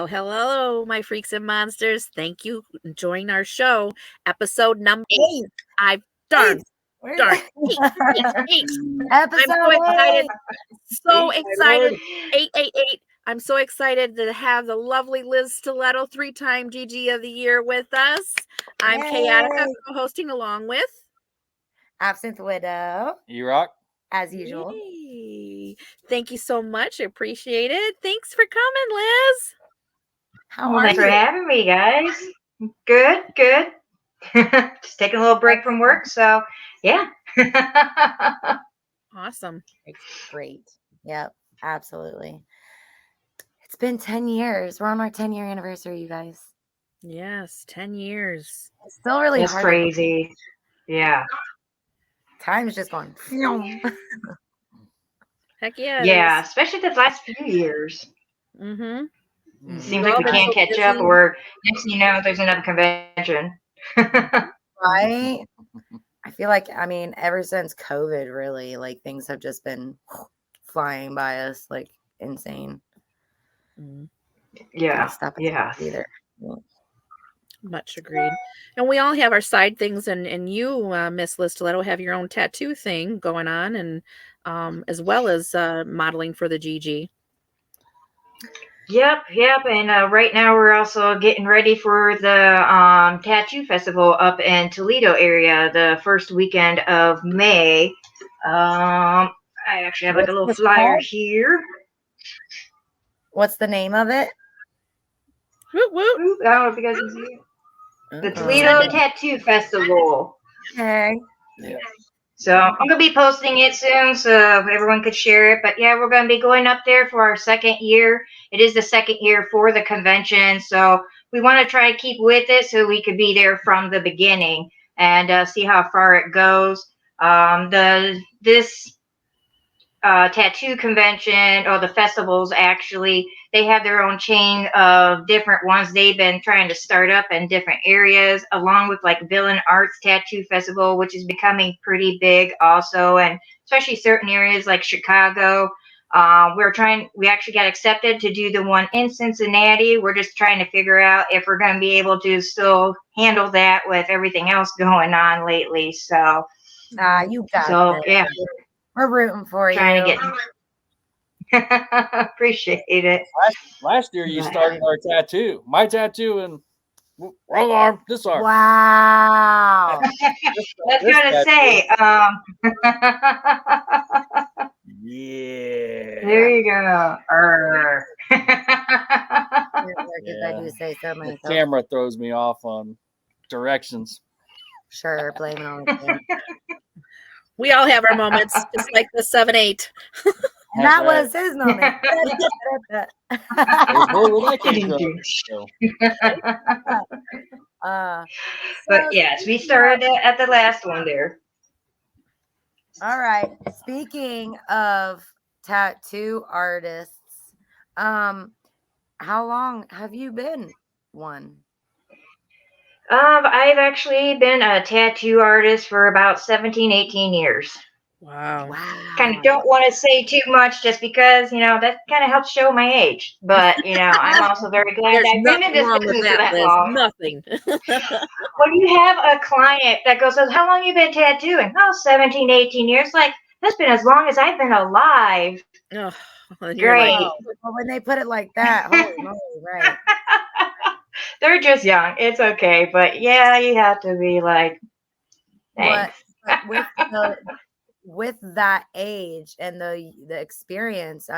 Well, hello, my freaks and monsters. Thank you for joining our show, episode number 8. I've darn, eight. Episode I'm so excited. 8. So excited. 888. I'm so excited to have the lovely Liz Stiletto, 3-time GG of the Year, with us. I'm Chaotica, co-hosting along with Absinthe Widow. E08. As usual. Yay. Thank you so much. I appreciate it. Thanks for coming, Liz. How are Thanks you? for having me, guys. Good. Just taking a little break from work, so yeah. Awesome. Great. Yep, absolutely. It's been 10 years. We're on our 10-year anniversary, you guys. Yes, 10 years. It's still really That's hard. crazy. Yeah. Time's just going. Heck yeah. Yeah, especially the last few years. Mm-hmm. It seems like we can't catch up, or next thing you know, there's another convention. Right? I feel like, ever since COVID, really, like things have just been flying by us like insane. Yeah. Stop Yeah. either. Much agreed. And we all have our side things, and you, Miss Liz Stiletto, have your own tattoo thing going on, and as well as modeling for the GG. Yep. And right now we're also getting ready for the tattoo festival up in Toledo area, the first weekend of May. I actually have like a little flyer here. What's the name of it? Whoop, whoop. I don't know if you guys can see it. The Toledo Tattoo Festival. Okay. Yeah. So I'm going to be posting it soon so everyone could share it. But yeah, we're going to be going up there for our second year. It is the second year for the convention. So we want to try to keep with it so we could be there from the beginning and see how far it goes. This tattoo convention, or the festivals actually, they have their own chain of different ones they've been trying to start up in different areas, along with like Villain Arts Tattoo Festival, which is becoming pretty big also, and especially certain areas like Chicago. We actually got accepted to do the one in Cincinnati. We're just trying to figure out if we're going to be able to still handle that with everything else going on lately. So You got it. yeah. We're rooting for you. Trying to get appreciate it. Last year you started our tattoo. My tattoo and wrong arm, this arm. Wow. That's gonna say. Yeah. There you go. I do say so myself. The camera throws me off on directions. Sure, blame it on the camera. We all have our moments, just like the 7-8. That was his moment. But yes, we started at the last one there. All right. Speaking of tattoo artists, how long have you been one? I've actually been a tattoo artist for about 17, 18 years. Wow. Kind of don't want to say too much just because, that kind of helps show my age. But, I'm also very glad I've been in this business for that long. Nothing. When you have a client that goes, how long you been tattooing? Oh, 17, 18 years. Like, that's been as long as I've been alive. Oh, great. Well, when they put it like that, holy moly, right. They're just young. It's okay. But yeah, you have to be like, thanks. But with that age and the experience,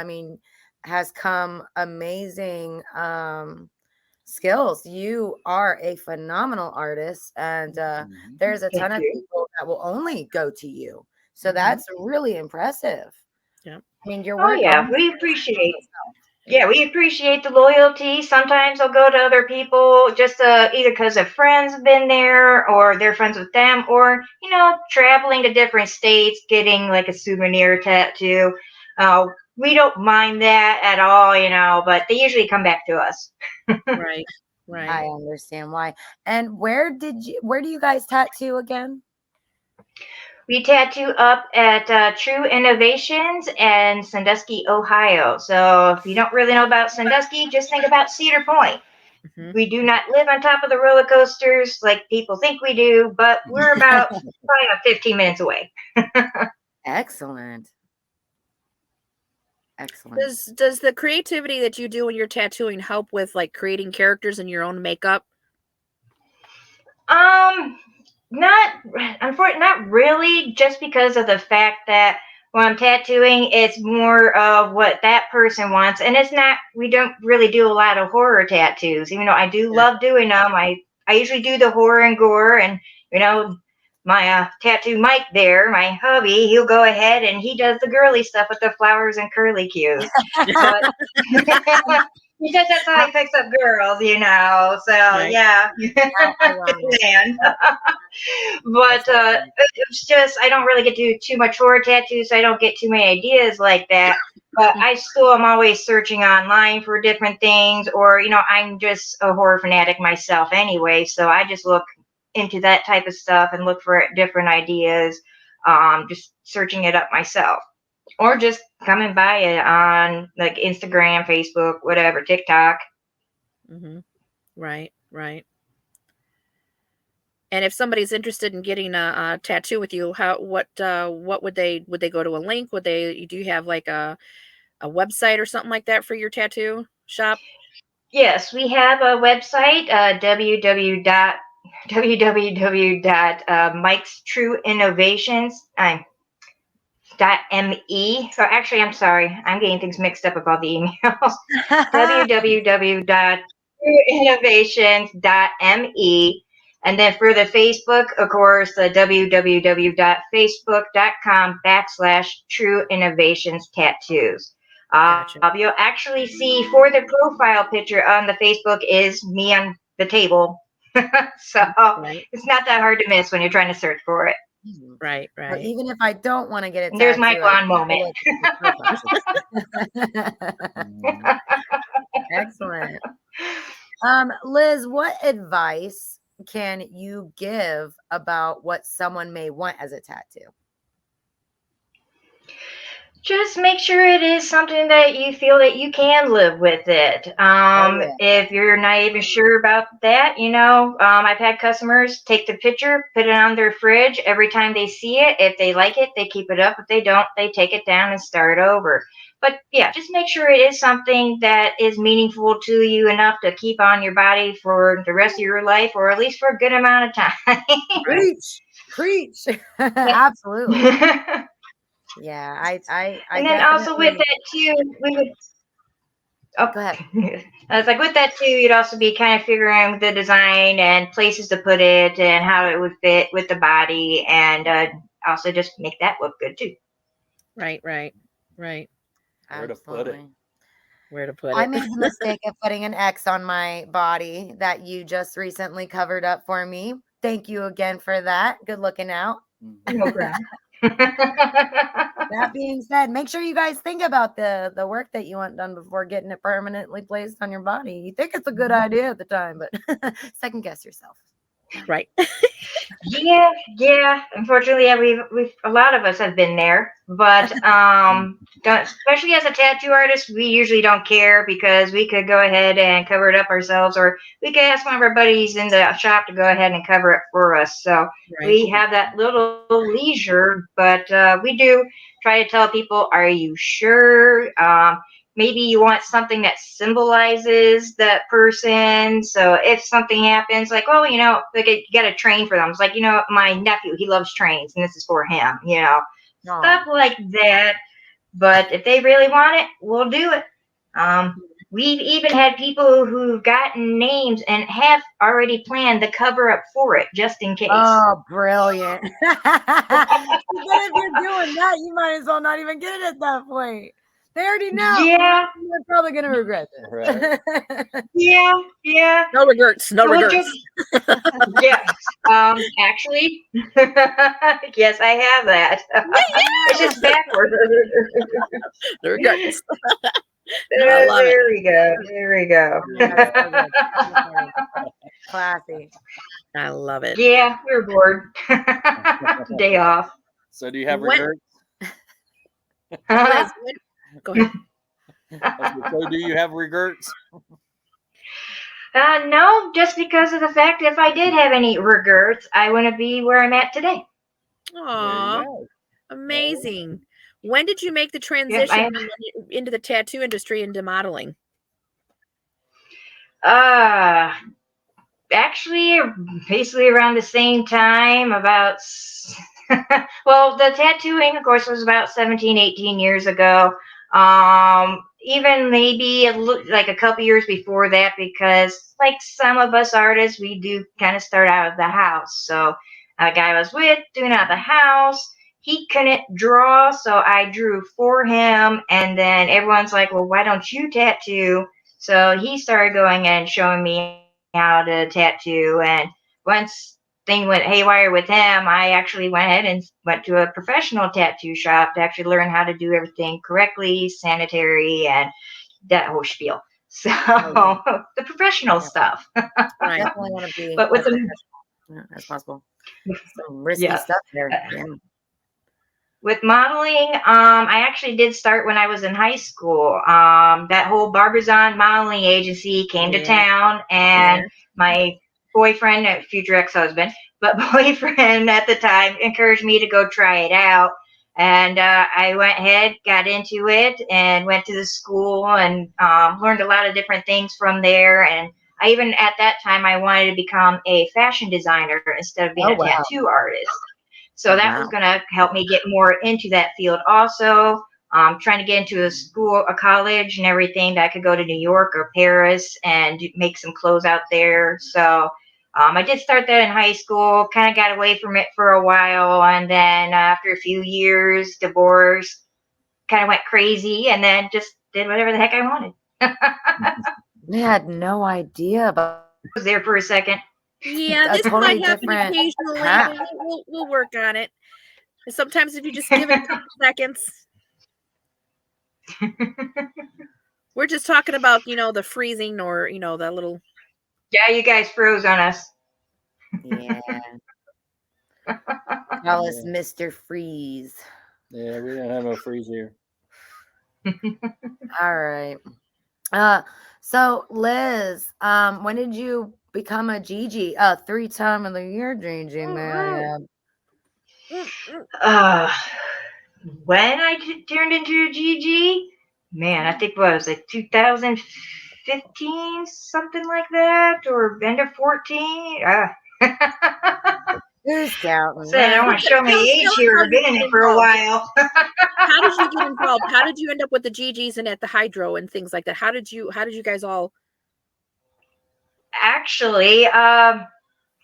has come amazing skills. You are a phenomenal artist, and there's a ton of people that will only go to you. So that's really impressive. Yeah. Your work. Oh yeah, we appreciate. Yeah, we appreciate the loyalty. Sometimes I'll go to other people just either because a friend's been there or they're friends with them, or, traveling to different states, getting like a souvenir tattoo. We don't mind that at all, but they usually come back to us. Right. I understand why. And where do you guys tattoo again? We tattoo up at True Innovations in Sandusky, Ohio. So if you don't really know about Sandusky, just think about Cedar Point. Mhm. We do not live on top of the roller coasters like people think we do, but we're probably about 15 minutes away. Excellent. Excellent. Does the creativity that you do when you're tattooing help with like creating characters in your own makeup? Not unfortunately, not really. Just because of the fact that when I'm tattooing, it's more of what that person wants, and it's not. We don't really do a lot of horror tattoos, even though I do Yeah. love doing them. I usually do the horror and gore, and my tattoo Mike there, my hubby, he'll go ahead and he does the girly stuff with the flowers and curly cues. But because that's how he picks up girls, So Right. yeah, I love it. man. That's But awesome. it's just I don't really get to do too much horror tattoos, so I don't get too many ideas like that. But I still am always searching online for different things, or I'm just a horror fanatic myself anyway, so I just look into that type of stuff and look for different ideas. Just searching it up myself, or just coming by it on like Instagram, Facebook, whatever, TikTok. Mhm. Right, right. And if somebody's interested in getting a tattoo with you, what would they go to a link? Do you have like a website or something like that for your tattoo shop? Yes, we have a website, Mike's True Innovations. .me. So actually, I'm sorry, I'm getting things mixed up about the emails. www.trueinnovations.me. And then for the Facebook, of course, the www.facebook.com/True Innovations Tattoos. Gotcha. You'll actually see for the profile picture on the Facebook is me on the table. So Right, it's not that hard to miss when you're trying to search for it. right, So right. even if I don't want to get a And there's my tattoo, I blonde can moment. still look at your profile. Excellent. Liz, what advice can you give about what someone may want as a tattoo? Just make sure it is something that you feel that you can live with it. Oh yeah. If you're not even sure about that, I've had customers take the picture, put it on their fridge. Every time they see it, if they like it, they keep it up. If they don't, they take it down and start over. But yeah, just make sure it is something that is meaningful to you enough to keep on your body for the rest of your life, or at least for a good amount of time. Right. Preach. Absolutely. Yeah, I And then also with definitely that too, we would. Oh, go ahead. I was like, with that too, you'd also be kind of figuring the design and places to put it and how it would fit with the body, and also just make that look good too. Right, right, right. Where to put it. Absolutely. Where to put I it. made the mistake of putting an X on my body that you just recently covered up for me. Thank you again for that. Good looking out. No problem. That being said, make sure you guys think about the work that you want done before getting it permanently placed on your body. You think it's a good idea at the time, but second guess yourself. Right. Yeah. Unfortunately, yeah, we've a lot of us have been there, but especially as a tattoo artist, we usually don't care because we could go ahead and cover it up ourselves, or we could ask one of our buddies in the shop to go ahead and cover it for us. So Right. we have that little leisure, but we do try to tell people, "Are you sure?" Maybe you want something that symbolizes that person. So if something happens, like, oh, like you got to train for them. It's like, my nephew, he loves trains, and this is for him. Aw. Stuff like that. But if they really want it, we'll do it. We've even had people who've gotten names and have already planned the cover up for it, just in case. Oh, brilliant. But if you're doing that, you might as well not even get it at that point. They already know. Yeah, You're probably going to regret this. Right. yeah. No regrets. No So we'll regrets. yes. Actually, yes, I have that. It's just backwards. No regrets. I love it. There we go. There we go. That's so good. That's funny. Classy. I love it. Yeah, we were bored. Day off. So do you have When- regrets? Liz, go ahead. So do you have regrets? No, just because of the fact if I did have any regrets, I wouldn't be where I'm at today. There you Aw, go. amazing. When did you make the Yep, transition into the tattoo industry, into modeling? Actually, basically around the same time, about well, the tattooing, of course, was about 17, 18 years ago. Even maybe like a couple years before that, because like some of us artists, we do kind of start out of the house. So a guy I was with doing out of the house, he couldn't draw, so I drew for him. And then everyone's like, well, why don't you tattoo? So he started going and showing me how to tattoo. And once thing went haywire with him, I actually went ahead and went to a professional tattoo shop to actually learn how to do everything correctly, sanitary, and that whole spiel. So the professional stuff. Right. Definitely want to be But with as the professional as possible. Some risky yeah. stuff there. Yeah. With modeling, I actually did start when I was in high school. That whole Barbizon modeling agency came to Yeah. town, and my boyfriend, future ex-husband, but boyfriend at the time, encouraged me to go try it out. And I went ahead, got into it, and went to the school and learned a lot of different things from there. And I even at that time I wanted to become a fashion designer instead of being Oh, a wow. tattoo artist. So that was Wow. going to help me get more into that field also. Trying to get into a school, a college and everything that I could go to New York or Paris and make some clothes out there. So I did start that in high school, kind of got away from it for a while. And then after a few years, divorce, kind of went crazy and then just did whatever the heck I wanted. I had no idea about Was there for a second. Yeah, a this totally might happen different occasionally, path. but we'll work on it. And sometimes if you just give it a couple seconds. We're just talking about, the freezing or, that little. Yeah, you guys froze on us. Yeah. Call us Yeah. Mr. Freeze. Yeah, we didn't have no freeze here. All right. So Liz, when did you become a GG? 3-time of the year GG, man. When I turned into a GG, man, I think what was it, 2015, something like that, or end of 14. Who's counting? Say, I don't want to show my age here. I've been in it for a while. How did you get involved? How did you end up with the GGs and at the hydro and things like that? How did you guys all? Actually,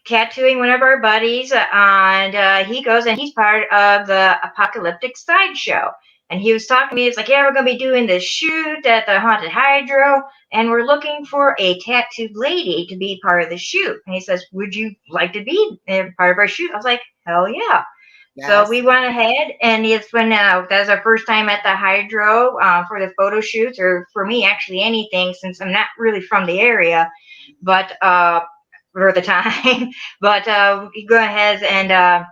tattooing one of our buddies, and he goes and he's part of the Apocalyptic Sideshow. And he was talking to me. It's like, yeah, we're going to be doing this shoot at the Haunted Hydro, and we're looking for a tattooed lady to be part of the shoot. And he says, would you like to be part of our shoot? I was like, hell yeah. Yes. So we went ahead, and it's when that was our first time at the Hydro for the photo shoots, or for me, actually anything, since I'm not really from the area, but for the time. But we go ahead and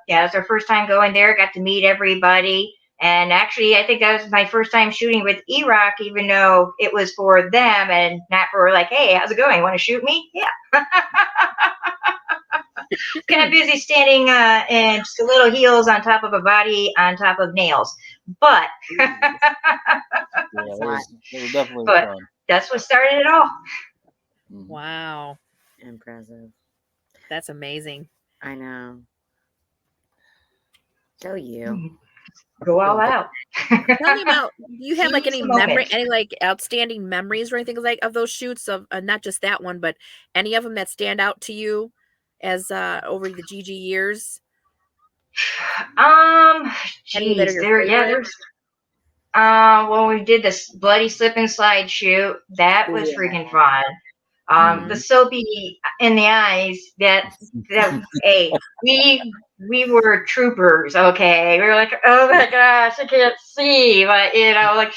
yeah, it's our first time going there. Got to meet everybody, and actually, I think that was my first time shooting with E08, even though it was for them and not for like, hey, how's it going? Want to shoot me? Yeah. Kind of busy standing in stiletto heels on top of a body on top of nails, but Yeah, it was definitely but fun. that's what started it all. Wow, Impressive. that's amazing. I know. Go you. Go all out. Tell me about. Do you have like Seize any the memory, moment. any like outstanding memories or anything like of those shoots of not just that one, but any of them that stand out to you as over the GG years? Any that are Geez, your yeah, favorite? there's when we did this bloody slip and slide shoot, that was freaking fun. The soapy in the eyes, that hey, we were troopers, okay? We were like, oh my gosh, I can't see, but like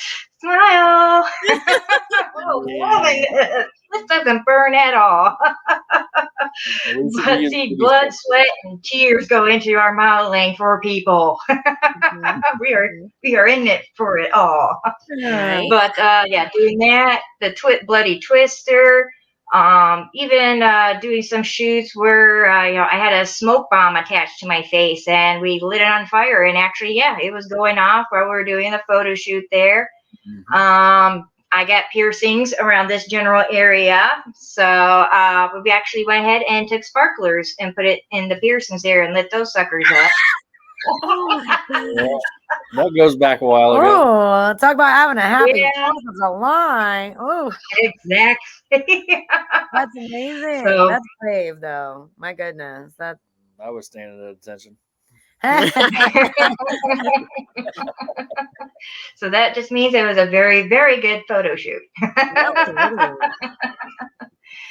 Smile. Oh, this doesn't burn at all. But see, blood, sweat, and tears go into our modeling for people. We are in it for it all. Right. But yeah, doing that, the bloody twister, even doing some shoots where I had a smoke bomb attached to my face and we lit it on fire, and actually, yeah, it was going off while we were doing the photo shoot there. I got piercings around this general area, so we actually went ahead and took sparklers and put it in the piercings there and lit those suckers up. Oh my Yeah, that goes back a while ago. Oh, talk about having a happy Yeah. 4th of July. Oh, Exactly. that's amazing. So- That's brave, though. My goodness. That's I was standing at attention. So that just means it was a very, very good photo shoot.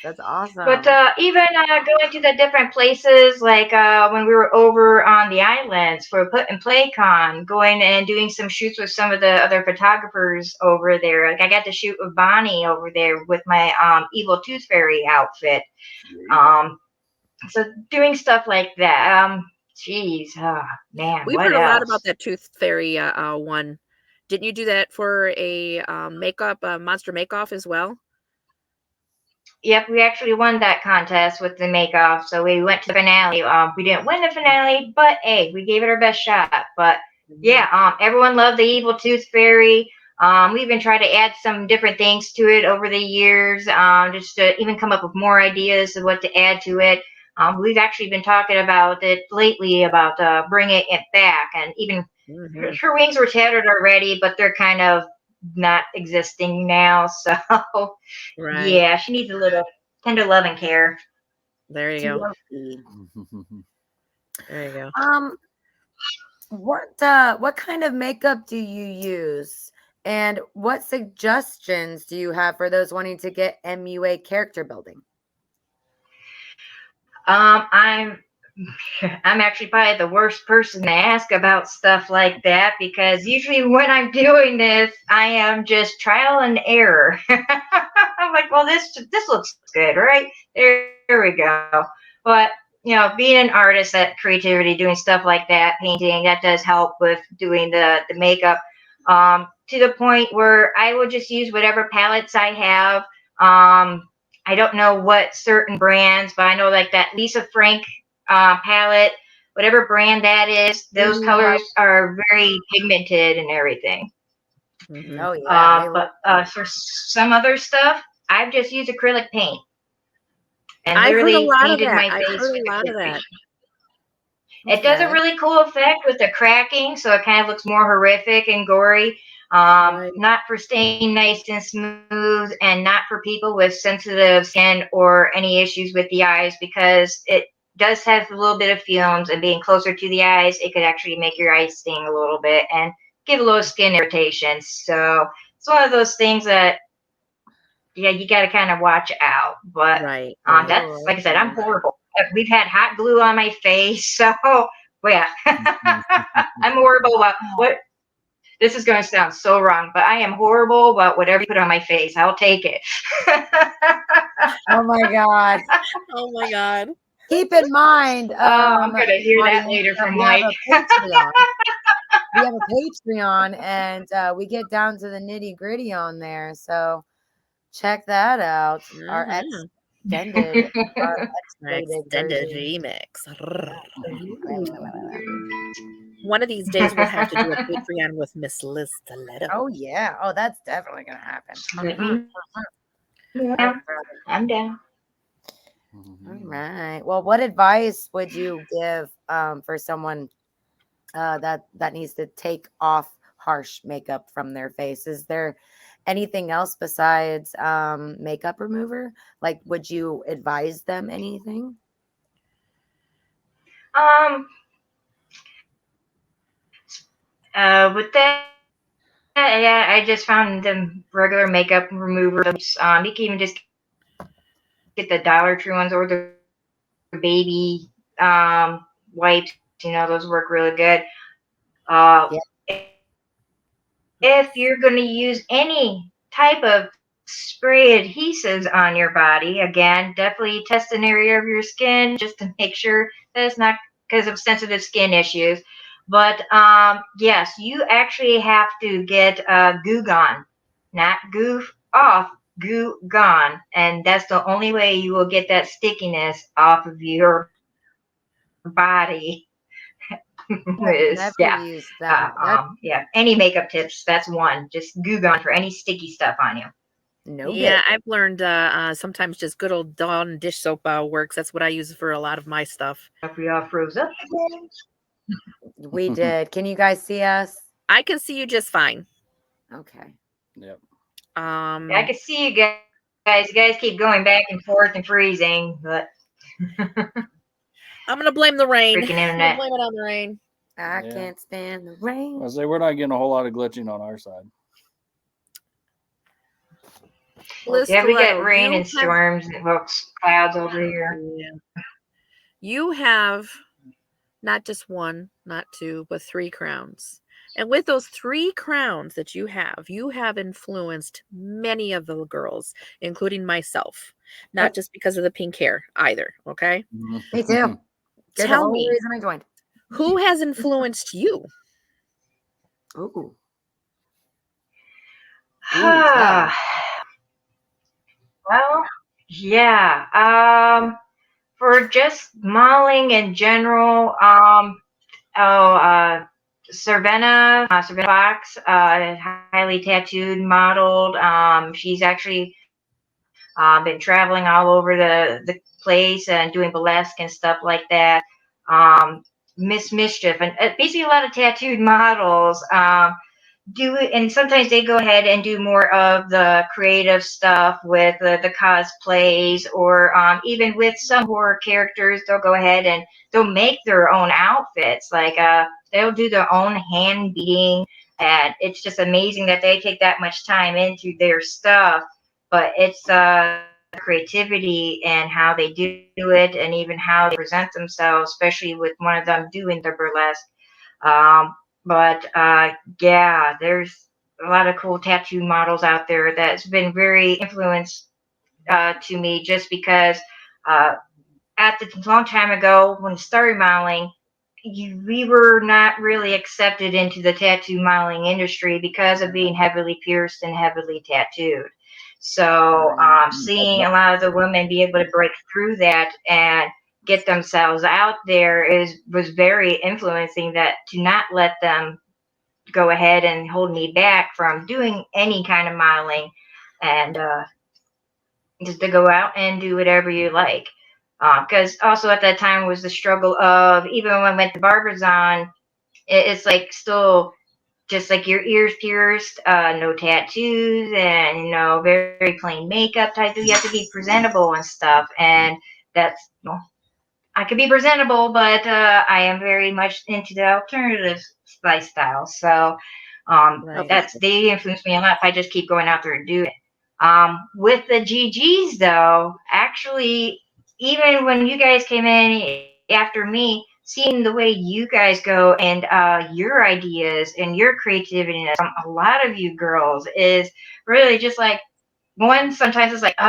That's awesome. But even going to the different places, like when we were over on the islands for Put and Play Con, going and doing some shoots with some of the other photographers over there. Like I got to shoot with Bonnie over there with my Evil Tooth Fairy outfit. So doing stuff like that. Geez, man, We've what heard else? a lot about that Tooth Fairy one. Didn't you do that for a makeup, monster make-off as well? Yep, we actually won that contest with the make-off, so we went to the finale. We didn't win the finale, but hey, we gave it our best shot. But yeah, everyone loved the Evil Tooth Fairy. We even tried to add some different things to it over the years, just to even come up with more ideas of what to add to it. We've actually been talking about it lately about bringing it back, and even her wings were tattered already, but they're kind of not existing now. So Right. yeah, she needs a little tender love and care. There you go. TLC. There you go. What kind of makeup do you use? And what suggestions do you have for those wanting to get MUA character building? I'm actually probably the worst person to ask about stuff like that, because usually when I'm doing this, I am just trial and error. I'm like, well, this looks good, right? There we go. But being an artist, that creativity, doing stuff like that, painting, that does help with doing the makeup. To the point where I will just use whatever palettes I have. I don't know what certain brands, but I know like that Lisa Frank palette, whatever brand that is, those colors are very pigmented and everything. Oh yeah. But for some other stuff, I've just used acrylic paint and I've heard a literally lot of painted that. my I've face heard with a lot of acrylic that. paint. It does a really cool effect with the cracking, so it kind of looks more horrific and gory. Not for staying nice and smooth, and not for people with sensitive skin or any issues with the eyes, because it does have a little bit of fumes, and being closer to the eyes, it could actually make your eyes sting a little bit and give a little skin irritation. So it's one of those things that, yeah, you got to kind of watch out. But that's, like I said, I'm horrible. We've had hot glue on my face, so well, yeah, I'm horrible about what. This is going to sound so wrong, but I am horrible about whatever you put on my face. I'll take it. Oh my God. Oh my God. Keep in mind, I'm going to hear that later from Mike. We have a Patreon, and we get down to the nitty gritty on there. So check that out. Our extended remix. One of these days we'll have to do a Patreon with Miss Liz Stiletto. Oh yeah. Oh, that's definitely gonna happen. Yeah, I'm down. All right. Well, what advice would you give for someone that needs to take off harsh makeup from their face? Is there anything else besides makeup remover? Like, would you advise them anything? With that, yeah, I just found the regular makeup removers. You can even just get the Dollar Tree ones or the baby wipes. Those work really good. if you're going to use any type of spray adhesives on your body, again, definitely test an area of your skin just to make sure that it's not because of sensitive skin issues. But yes, you actually have to get goo gone, not goof off, goo gone. And that's the only way you will get that stickiness off of your body. I've Is never used that. That's yeah. Any makeup tips? That's one. Just goo gone for any sticky stuff on you. noted. Yeah, I've learned sometimes just good old Dawn dish soap works. That's what I use for a lot of my stuff. If we all froze up again. We did. Can you guys see us? I can see you just fine. Okay. Yep. I can see you guys. You guys keep going back and forth and freezing, but I'm gonna blame the rain. freaking I'm gonna internet. blame it on the rain. I Yeah. can't stand the rain. I say we're not getting a whole lot of glitching on our side. Liz Yeah, we Stiletto, get rain you and storms and clouds over here. you have not just one, not two, but 3 crowns. And with those 3 crowns that you have influenced many of the girls, including myself. Not just because of the pink hair either, okay? Me too. You're the Tell only me, reason I joined. who has influenced you? Ooh. Well, yeah. For just modeling in general, Cervena Fox, highly tattooed, modeled. She's actually been traveling all over the place and doing burlesque and stuff like that. Miss Mischief, and basically a lot of tattooed models. Do it, and sometimes they go ahead and do more of the creative stuff with the cosplays, or even with some horror characters, they'll go ahead and they'll make their own outfits. Like they'll do their own hand beading, and it's just amazing that they take that much time into their stuff. But it's creativity and how they do it, and even how they present themselves, especially with one of them doing the burlesque. But yeah, there's a lot of cool tattoo models out there that's been very influenced to me, just because uh, at the long time ago when I started modeling, we were not really accepted into the tattoo modeling industry because of being heavily pierced and heavily tattooed. So seeing a lot of the women be able to break through that and get themselves out there was very influencing, that to not let them go ahead and hold me back from doing any kind of modeling, and just to go out and do whatever you like. Because also at that time was the struggle of, even when I went to barbers on, it's like still just like your ears pierced, no tattoos, and very plain makeup type. You have to be presentable and stuff, and that's I could be presentable, but I am very much into the alternative lifestyle. So Right. they influence me a lot if I just keep going out there and do it. With the GGs though, actually, even when you guys came in after me, seeing the way you guys go and your ideas and your creativity from a lot of you girls is really just like, one, sometimes it's like,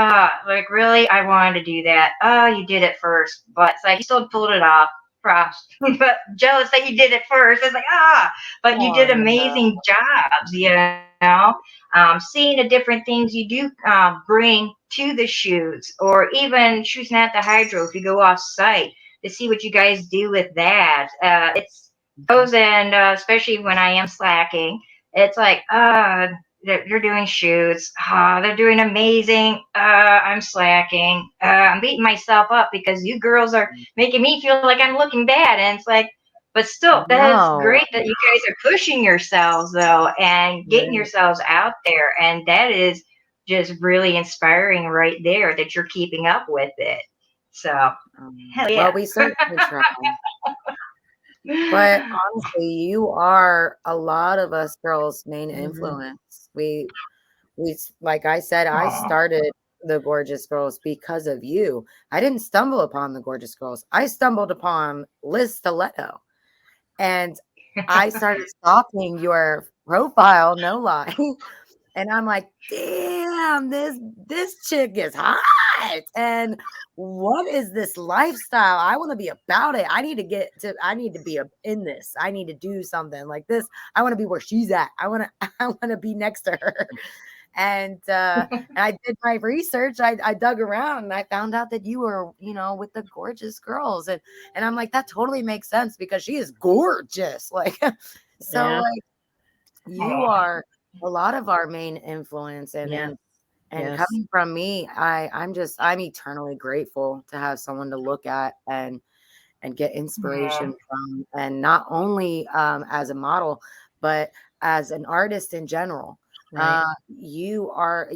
like really, I wanted to do that. Oh, you did it first, but it's like you still pulled it off. Props, but jealous that you did it first. It's like, but you did amazing jobs, know. Seeing the different things you do bring to the shoots, or even shooting at the hydro if you go off site, to see what you guys do with that. It's those, and especially when I am slacking, it's like, they're doing shoots. They're doing amazing. I'm slacking. I'm beating myself up because you girls are making me feel like I'm looking bad. And it's like, but still, that is great that you guys are pushing yourselves though, and getting yourselves out there. And that is just really inspiring right there, that you're keeping up with it. So, hell yeah. Well, we certainly try. But honestly, you are a lot of us girls' main influence. We like I said, I started the Gorgeous Girls because of you. I didn't stumble upon the Gorgeous Girls. I stumbled upon Liz Stiletto. And I started stalking your profile, no lie. And I'm like, damn, this chick is hot. And what is this lifestyle? I want to be about it. I need to be in this. I need to do something like this. I want to be where she's at. I want to be next to her. And I did my research. I dug around and I found out that you were, with the gorgeous girls. And I'm like, that totally makes sense because she is gorgeous. Like, so Yeah. like you are a lot of our main influence and Yeah. Yes. coming from me, I'm eternally grateful to have someone to look at and get inspiration from, and not only as a model, but as an artist in general. Right. You're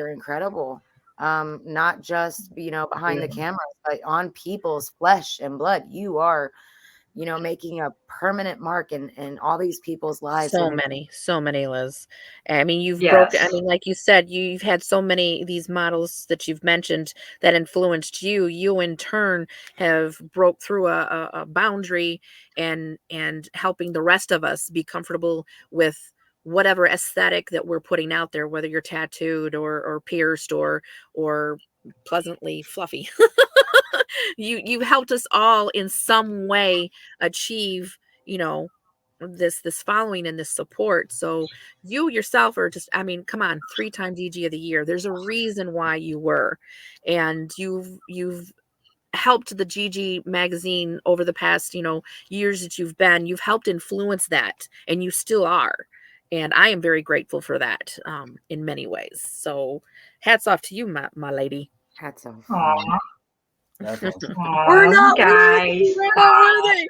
incredible. Not just behind the cameras, but on people's flesh and blood. You are making a permanent mark in all these people's lives. So And many, Liz. I mean, Yes. like you said, you've had so many these models that you've mentioned that influenced you. You in turn have broke through a boundary and helping the rest of us be comfortable with whatever aesthetic that we're putting out there, whether you're tattooed or pierced or pleasantly fluffy. You've helped us all in some way achieve, this following and this support. So you yourself are just, I mean, come on, 3-time DG of the year. There's a reason why you were, and you've helped the GG magazine over the past, years that you've helped influence that, and you still are. And I am very grateful for that, in many ways. So hats off to you, my lady. hats off. Aw. Definitely. We're not guys. worthy. We're not worthy.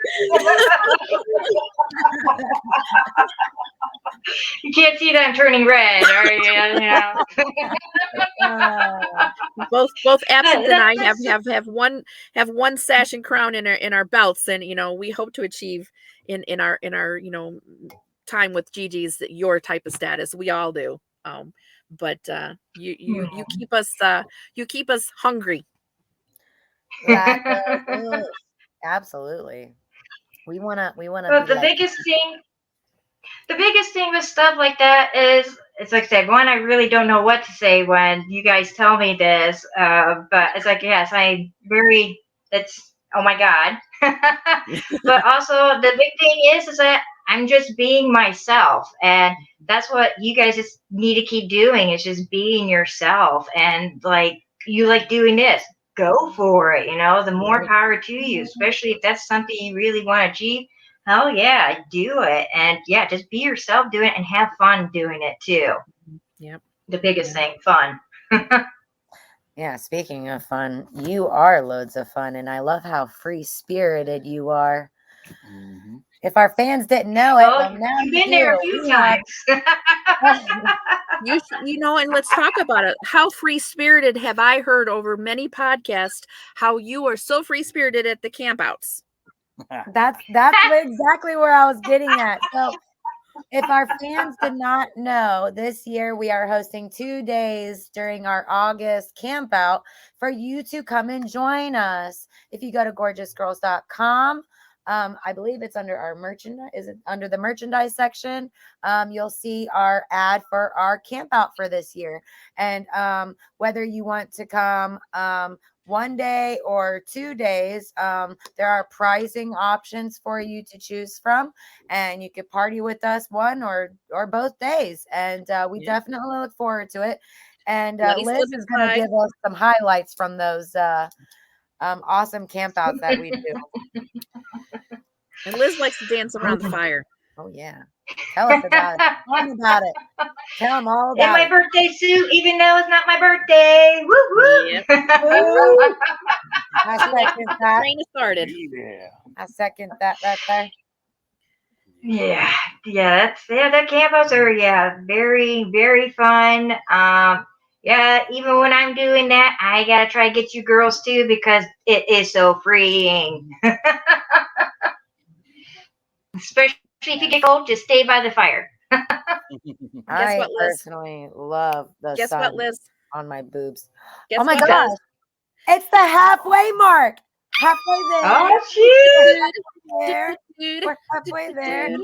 You can't see that I'm turning red, are you? Both Absinthe and I That's have one sash and crown in our belts, and we hope to achieve in our time with Gigi's your type of status. We all do. But you keep us hungry. Absolutely. We wanna But be like the biggest thing with stuff like that is, it's like I said, one, I really don't know what to say when you guys tell me this. But it's like, yes, it's, oh my God. But also the big thing is that I'm just being myself. And that's what you guys just need to keep doing, is just being yourself. And like, you like doing this, go for it. The more power to you, especially if that's something you really want to achieve. Hell yeah, do it. And yeah, just be yourself, do it, and have fun doing it too. Yep. The biggest thing, fun. Yeah, speaking of fun, you are loads of fun, and I love how free-spirited you are. Mhm. If our fans didn't know it, well, now You've you been there do. a few We have- times. And let's talk about it. How free spirited have I heard over many podcasts? How you are so free spirited at the campouts. That's exactly where I was getting at. So, if our fans did not know, this year we are hosting 2 days during our August camp out for you to come and join us. If you go to gorgeousgirls.com, I believe it's under our merchandise. Is it under the merchandise section? You'll see our ad for our camp out for this year. And whether you want to come 1 day or 2 days, there are pricing options for you to choose from, and you could party with us one or both days. And we definitely look forward to it. And Liz is going to give us some highlights from those awesome campouts that we do. And Liz likes to dance around the fire. Oh yeah, tell us about it. Tell them about it. Tell them all about In my birthday suit, even though it's not my birthday. Woo woo! Yep. it. I second that. Train has started. Yeah. I second that right there. Yeah, the campouts are very very fun. Yeah, even when I'm doing that, I gotta try to get you girls too, because it is so freeing. Especially if you get cold, just stay by the fire. I what, Liz? personally love the Guess sun what, Liz? on my boobs. Guess Oh my what, gosh. Liz? It's the halfway mark. Halfway there. Oh, shoot. There. We're halfway there. Do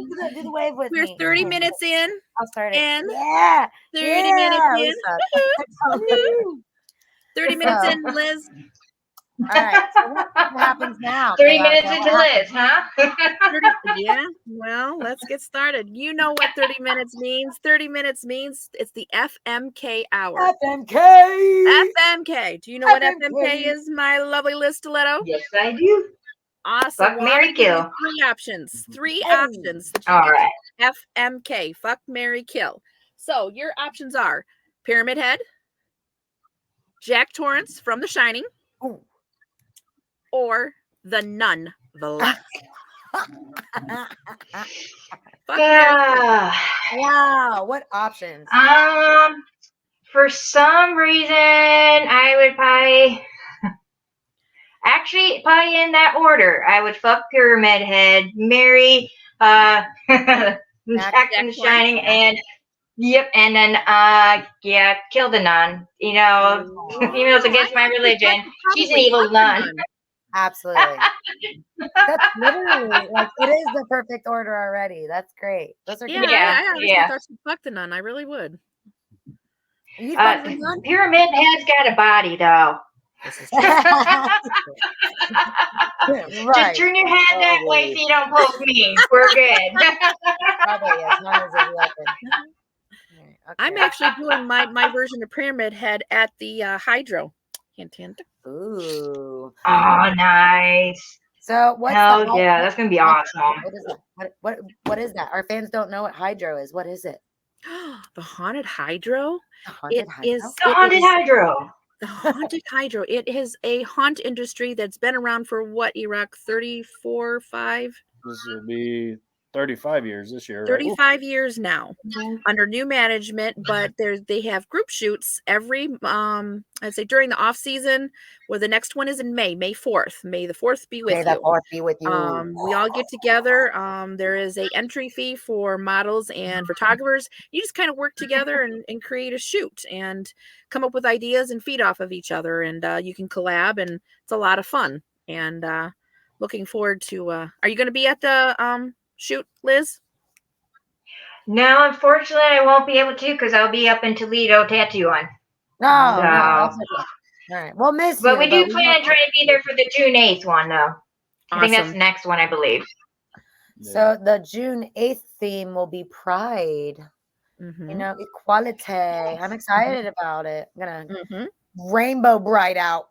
the wave with We're me. 30 minutes in. I'll start it. And Yeah. 30 minutes in. We suck. 30 minutes in, Liz. All right. So what happens now? 30 minutes into Liz, huh? 30, yeah. Well, let's get started. You know what 30 minutes means. 30 minutes means it's the FMK hour. FMK. FMK. Do you know what FMK is, my lovely Liz Stiletto? Yes, I do. Awesome. Fuck, marry, kill. Three options. Three Hey. options. That you All get. right. FMK. Fuck, marry, kill. So your options are Pyramid Head, Jack Torrance from The Shining, Ooh. or the Nun. Fuck, Wow. What options? For some reason, I would probably in that order. I would fuck Pyramid Head, marry Jack from The Shining, and and then kill the nun. You know, even though it's against my religion, she's an evil nun. Absolutely. That's literally like it is the perfect order already. That's great. Those are good. I thought she'd fuck the nun. I really would. You fuck the nun? Pyramid Head's got a body though. Right. Just turn your head that way so you don't poke me. We're good. Probably as long as it's weapon. Okay. I'm actually doing my version of Pyramid Head at the Hydro. Hint, hint. Ooh. Oh, nice. So what's yeah, that's gonna be awesome. What is that? What is that? Our fans don't know what Hydro is. What is it? The haunted Hydro. The haunted Hydro? The haunted Hydro. The haunted Hydro. It is a haunt industry that's been around for what, Iraq? 34, 5? This will be 35 years this year. 35 years now under new management, but they have group shoots every I'd say during the off season, where the next one is in May 4th. May the 4th be with you. May the 4th be with you. We all get together. There is a entry fee for models and photographers. You just kind of work together and create a shoot and come up with ideas and feed off of each other, and you can collab, and it's a lot of fun. And looking forward to are you going to be at the shoot, Liz? No, unfortunately, I won't be able to because I'll be up in Toledo tattooing. No, that's okay. All right. We'll miss you. But we do plan on trying to be there for the June 8th one, though. I think that's the next one, I believe. So the June 8th theme will be Pride. Mm-hmm. You know, equality. I'm excited about it. I'm gonna rainbow bright out.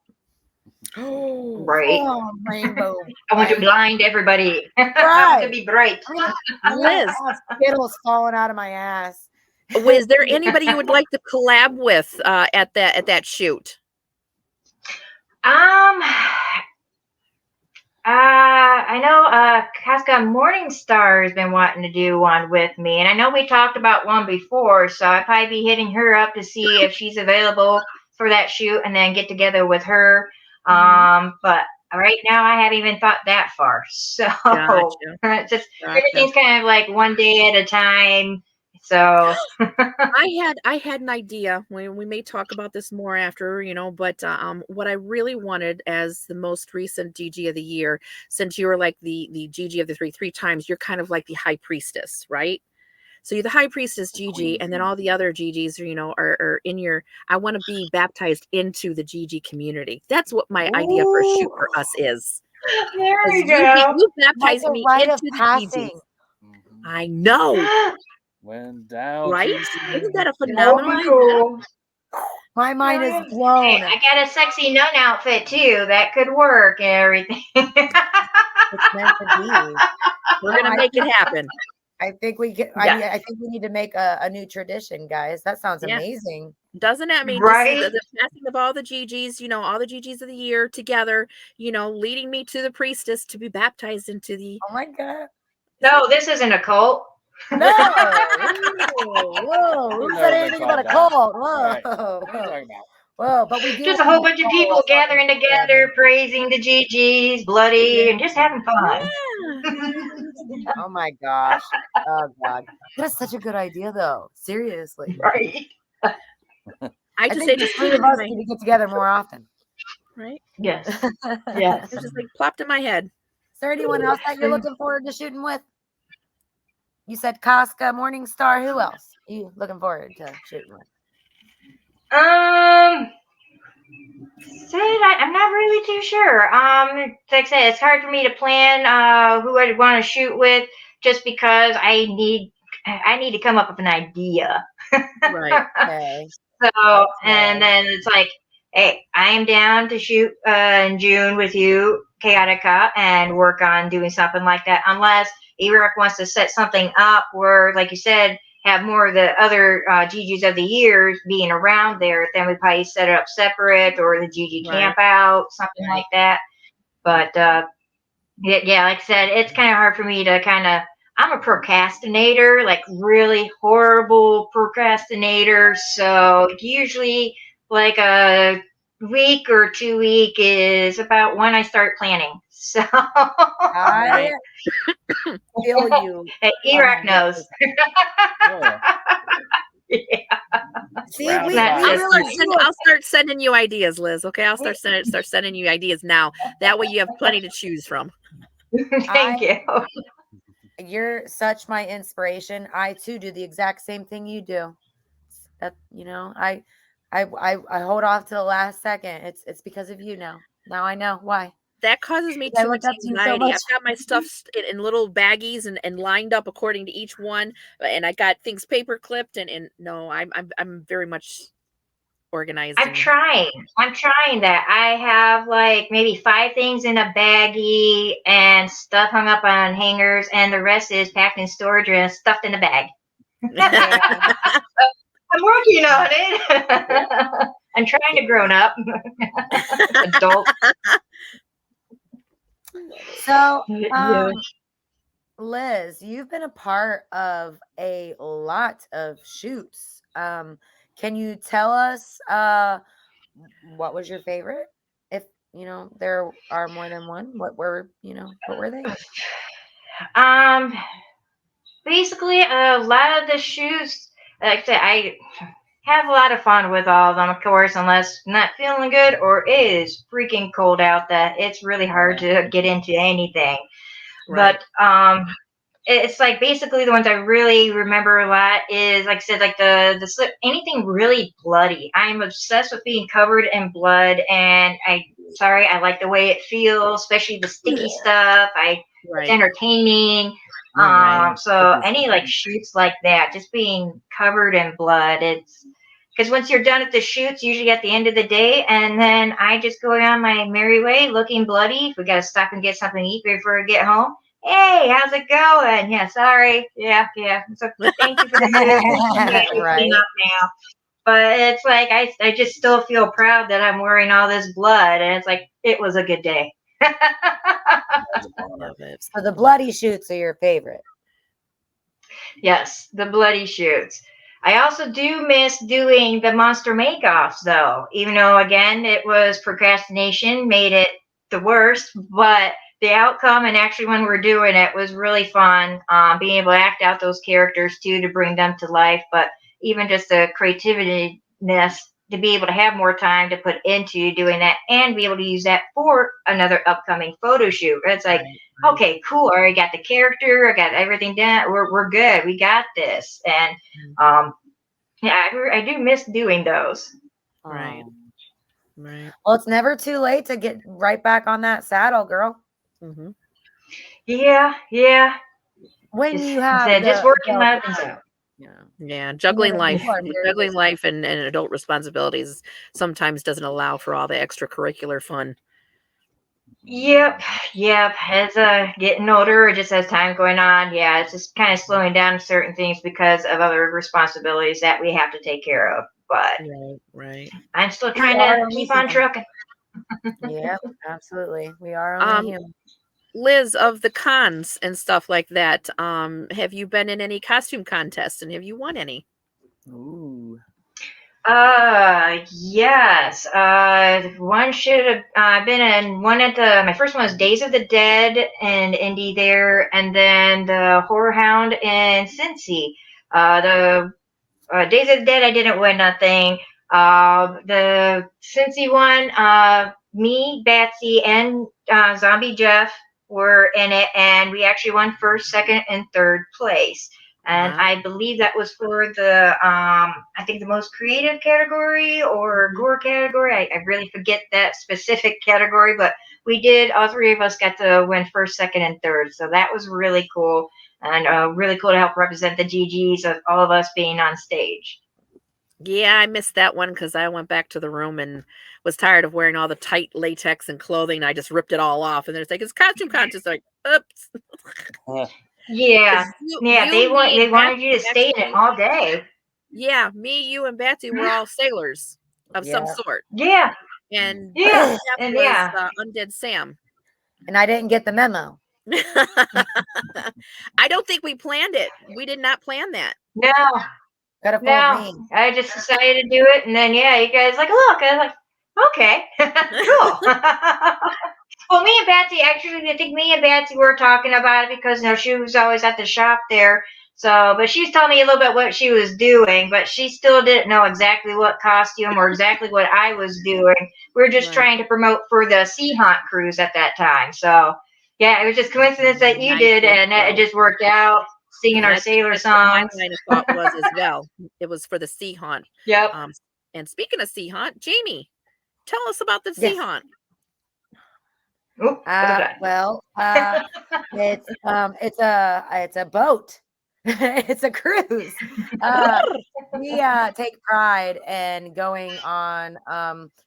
Right. Oh, rainbow. I want to blind everybody. Right. I want to be bright. Liz, Skittles falling out of my ass. Is there anybody you would like to collab with at that shoot? I know Casca Morningstar has been wanting to do one with me, and I know we talked about one before, so I'd probably be hitting her up to see if she's available for that shoot, and then get together with her. But right now I haven't even thought that far. So it's just everything's kind of like one day at a time. So I had an idea. We may talk about this more after, but what I really wanted as the most recent GG of the year, since you were like the GG of the three times, you're kind of like the high priestess, right? So you're the high priestess GG, and then all the other GGs, are in your. I want to be baptized into the GG community. That's what my idea for a shoot for us is. There you go. You baptize me into the GGs. I know. Went down. Right? Isn't that a phenomenal idea? My mind is blown. Hey, I got a sexy nun outfit too. That could work and everything. It's meant to be. We're gonna make it happen. I think we get. I think we need to make a new tradition, guys. That sounds amazing. Doesn't that mean right? The passing of all the GGs, all the GGs of the year together, leading me to the priestess to be baptized into the. Oh my God! No, this isn't a cult. No! Whoa! Who said anything about a cult? Whoa! Whoa! But we do just a whole bunch of people gathering together, praising the GGs, bloody, and just having fun. Oh my gosh! Oh God! That's such a good idea, though. Seriously, right? I just think the three of us need to get together more often. right? Yes. Is Yes. It's just like plopped in my head. there anyone else that you're looking forward to shooting with? You said Casca, Morningstar. Who else are you looking forward to shooting with? I'm not really too sure. Like I said, it's hard for me to plan who I'd want to shoot with, just because I need to come up with an idea. Right. Okay. So, and Okay. then it's like, hey, I am down to shoot in June with you, Chaotica, and work on doing something like that. Unless E-Rock wants to set something up where, like you said, have more of the other GGs of the years being around there, then we probably set it up separate, or the GG Right. camp out, something like that. But yeah, like I said, it's kind of hard for me to I'm a procrastinator, like really horrible procrastinator. So usually like a week or 2 week is about when I start planning. So I Right. feel you hey, E-Rock knows. 100%. Oh, See, round we Not about. really just me. do I'll start sending you ideas, Liz. Okay, I'll we, start sending you ideas now. That way you have plenty to choose from. Thank you. you're such my inspiration. I too do the exact same thing you do. That I hold off to the last second. It's because of you now. Now I know why. That causes me I too look much up to you so anxiety. much. I've got my stuff in little baggies and lined up according to each one, and I got things paper clipped and no, I'm very much organized I'm and trying. I'm trying that. I have like maybe 5 things in a baggie and stuff hung up on hangers, and the rest is packed in storage and stuffed in a bag. Yeah. I'm working on it. I'm trying to grown up. Adult. So, Yeah. Liz, you've been a part of a lot of shoots. Can you tell us what was your favorite? If there are more than one, what were they? Um, Basically, a lot of the shoes, like I said, I have a lot of fun with all of them, of course, unless not feeling good or it is freaking cold out that it's really hard to get into anything. right. But it's like basically the ones I really remember a lot is, like I said, like the slip, anything really bloody. I'm obsessed with being covered in blood, and I like the way it feels, especially the sticky stuff. It's Right. entertaining. Right. So any like shoots like that, just being covered in blood, it's because once you're done at the shoots, usually at the end of the day, and then I just go on my merry way, looking bloody. If we got to stop and get something to eat before I get home. Hey, how's it going? Yeah, sorry. Yeah. So thank you for the food. Yeah, we clean Right. up now. But it's like I just still feel proud that I'm wearing all this blood, and it's like it was a good day. Love it. So the bloody shoots are your favorite. Yes, the bloody shoots. I also do miss doing the monster make-offs, though, even though, again, it was procrastination, made it the worst, but the outcome and actually when we're doing it was really fun, being able to act out those characters, too, to bring them to life, but even just the creativeness to be able to have more time to put into doing that and be able to use that for another upcoming photo shoot. It's like, Right. okay, cool. I already got the character. I got everything done. We're good. We got this. And yeah, I do miss doing those. Right. Oh. Right. Well, it's never too late to get right back on that saddle, girl. Mm-hmm. Yeah. When Just you I have said, just the working ability on things to. out. Yeah, juggling People life, are very juggling busy. life and adult responsibilities sometimes doesn't allow for all the extracurricular fun. Yep. As getting older, or just as time going on, yeah, it's just kind of slowing down certain things because of other responsibilities that we have to take care of. But Right. I'm still We trying are to only keep on human. trucking. Yeah, absolutely. We are only Um, human. Liz, of the cons and stuff like that, have you been in any costume contests and have you won any? Ooh. Yes. One should have been in one at my first one was Days of the Dead and Indy there, and then the Horror Hound in Cincy. The Days of the Dead, I didn't win nothing. The Cincy one, me, Batsy, and Zombie Jeff were in it, and we actually won first, second, and third place. And Wow. I believe that was for the I think the most creative category or gore category. I really forget that specific category, but we did. All three of us got to win first, second, and third. So that was really cool, and really cool to help represent the GGs of all of us being on stage. Yeah, I missed that one because I went back to the room and was tired of wearing all the tight latex and clothing. I just ripped it all off, and there's like it's costume contest. Like, oops. Yeah, 'Cause yeah. you, me, They and wanted you Betsy to stay in it actually, all day. yeah, me, you, and Betsy were all sailors of some Yeah. sort, Yeah, and yeah, Jeff and was yeah. Undead Sam. And I didn't get the memo. I don't think we planned it. We did not plan that. No, Could have fooled no. me. I just decided to do it, and then yeah, you guys like look. I was like, okay, cool. Well, me and Batsy actually, I think me and Batsy were talking about it because she was always at the shop there. So, but she's telling me a little bit what she was doing, but she still didn't know exactly what costume or exactly what I was doing. We were just Right. trying to promote for the Sea Haunt cruise at that time. So, yeah, it was just coincidence that you I did, think and it so. just worked out. Singing our I think sailor that's what my songs. line of thought was as well. It was for the sea haunt. Yep. And speaking of sea haunt, Jamie, tell us about the sea Yes. haunt. Oop, what was that? Well, it's a boat. It's a cruise. We take pride in going on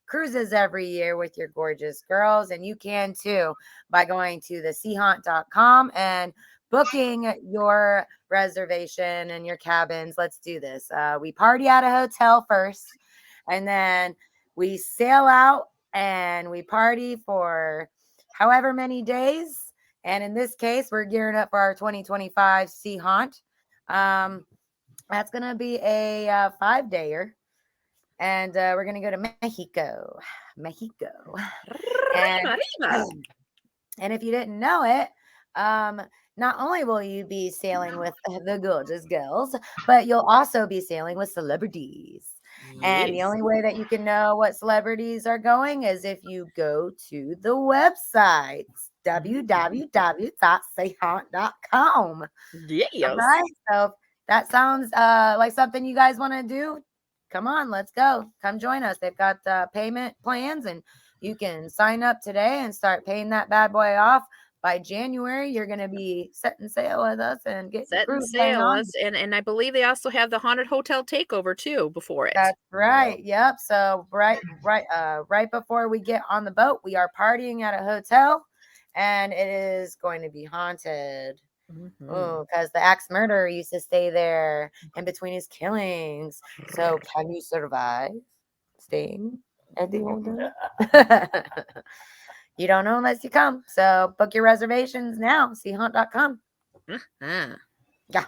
cruises every year with your gorgeous girls, and you can too by going to the seahaunt.com and booking your reservation and your cabins. Let's do this. We party at a hotel first, and then we sail out and we party for however many days. And in this case, we're gearing up for our 2025 Sea Haunt. That's going to be a 5-dayer. And we're going to go to Mexico. And, and if you didn't know it, not only will you be sailing with the gorgeous girls, but you'll also be sailing with celebrities. And the Yes. only way that you can know what celebrities are going is if you go to the website, www.seahaunt.com. Yes. All right. So if that sounds like something you guys want to do, come on, let's go. Come join us. They've got payment plans, and you can sign up today and start paying that bad boy off. By January, you're going to be setting sail with us and getting Setting cruise going sail. on. And I believe they also have the haunted hotel takeover too before it. That's right. Yep. So right before we get on the boat, we are partying at a hotel, and it is going to be haunted. Oh, because the axe murderer used to stay there in between his killings. So can you survive staying at the hotel? You don't know unless you come. So book your reservations now. Seahaunt.com. Uh-huh. Yeah.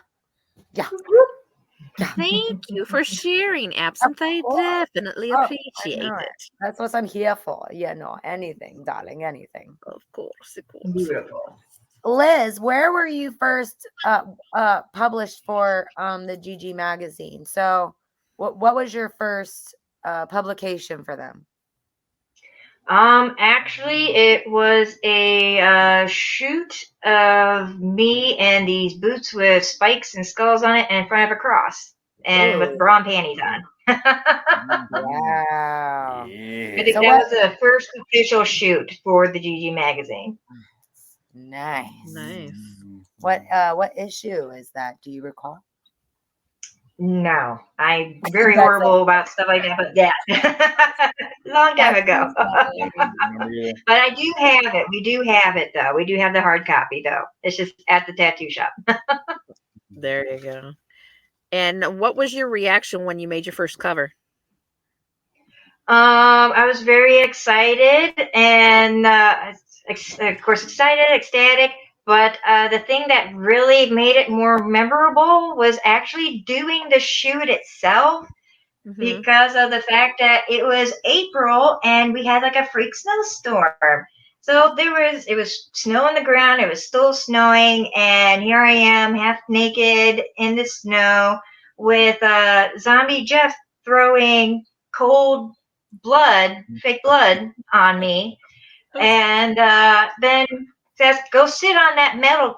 Thank you for sharing, Absinthe. I definitely appreciate know it. That's what I'm here for. Yeah, no, anything, darling, anything. Of course. Beautiful. Liz, where were you first published for the GG magazine? So what was your first publication for them? Actually, it was a shoot of me and these boots with spikes and skulls on it in front of a cross and with bra and panties on. Wow. I think So that was the first official shoot for the GG magazine. Nice. Nice. What issue is that? Do you recall? No, I'm very horrible about stuff like that, but yeah, long time ago. But I do have it. We do have it, though. We do have the hard copy, though. It's just at the tattoo shop. There you go. And what was your reaction when you made your first cover? I was very excited and, of course, excited, ecstatic. But the thing that really made it more memorable was actually doing the shoot itself because of the fact that it was April and we had like a freak snowstorm. So it was snow on the ground. It was still snowing. And here I am half naked in the snow with Zombie Jeff throwing cold fake blood on me, and then says, "Go sit on that metal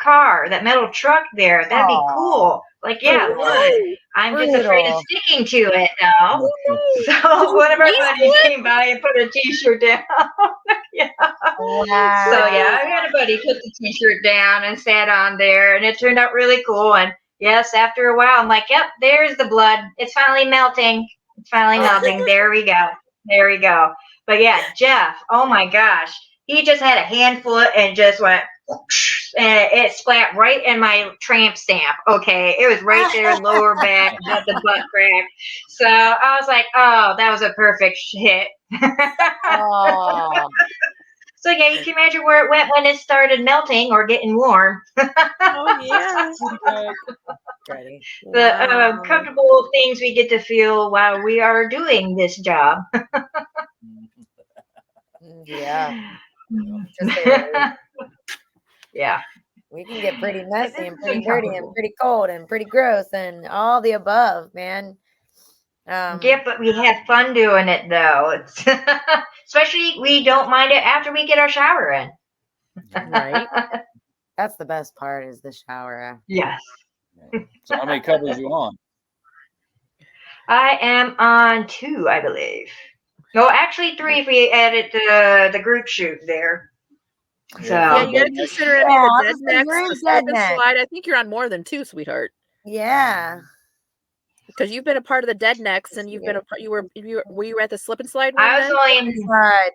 truck there. That'd be cool." Like, yeah, blood. I'm just afraid of Brutal. sticking to it now. So one of our buddies came by and put a T-shirt down. Yeah. Wow. So yeah, I had a buddy put the T-shirt down and sat on there, and it turned out really cool. And yes, after a while, I'm like, "Yep, there's the blood. It's finally melting. It's finally melting. There we go. There we go." But yeah, Jeff. Oh my gosh, he just had a handful and just went, and it splat right in my tramp stamp. Okay, it was right there, lower back, got the butt crack. So I was like, "Oh, that was a perfect hit." Oh. So yeah, you can imagine where it went when it started melting or getting warm. Oh yeah. Ready. The comfortable things we get to feel while we are doing this job. Yeah. Just say, Yeah. we can get pretty messy This and is pretty dirty and uncomfortable. pretty cold and pretty gross and all the above, man. Yeah, but we had fun doing it though. It's especially we don't mind it after we get our shower in. Right. That's the best part is the shower. Yes. So how many covers you on? I am on 2, I believe. No, actually 3 if we added the group shoot there. So Yeah, you got to consider. I mean, Yeah, the I dead was gonna say, necks, you're in the slip dead and neck. slide. I think you're on more than 2, sweetheart, Yeah. because you've been a part of the dead necks, and you've been a part. Were you at the slip and slide one I was then? only in Right.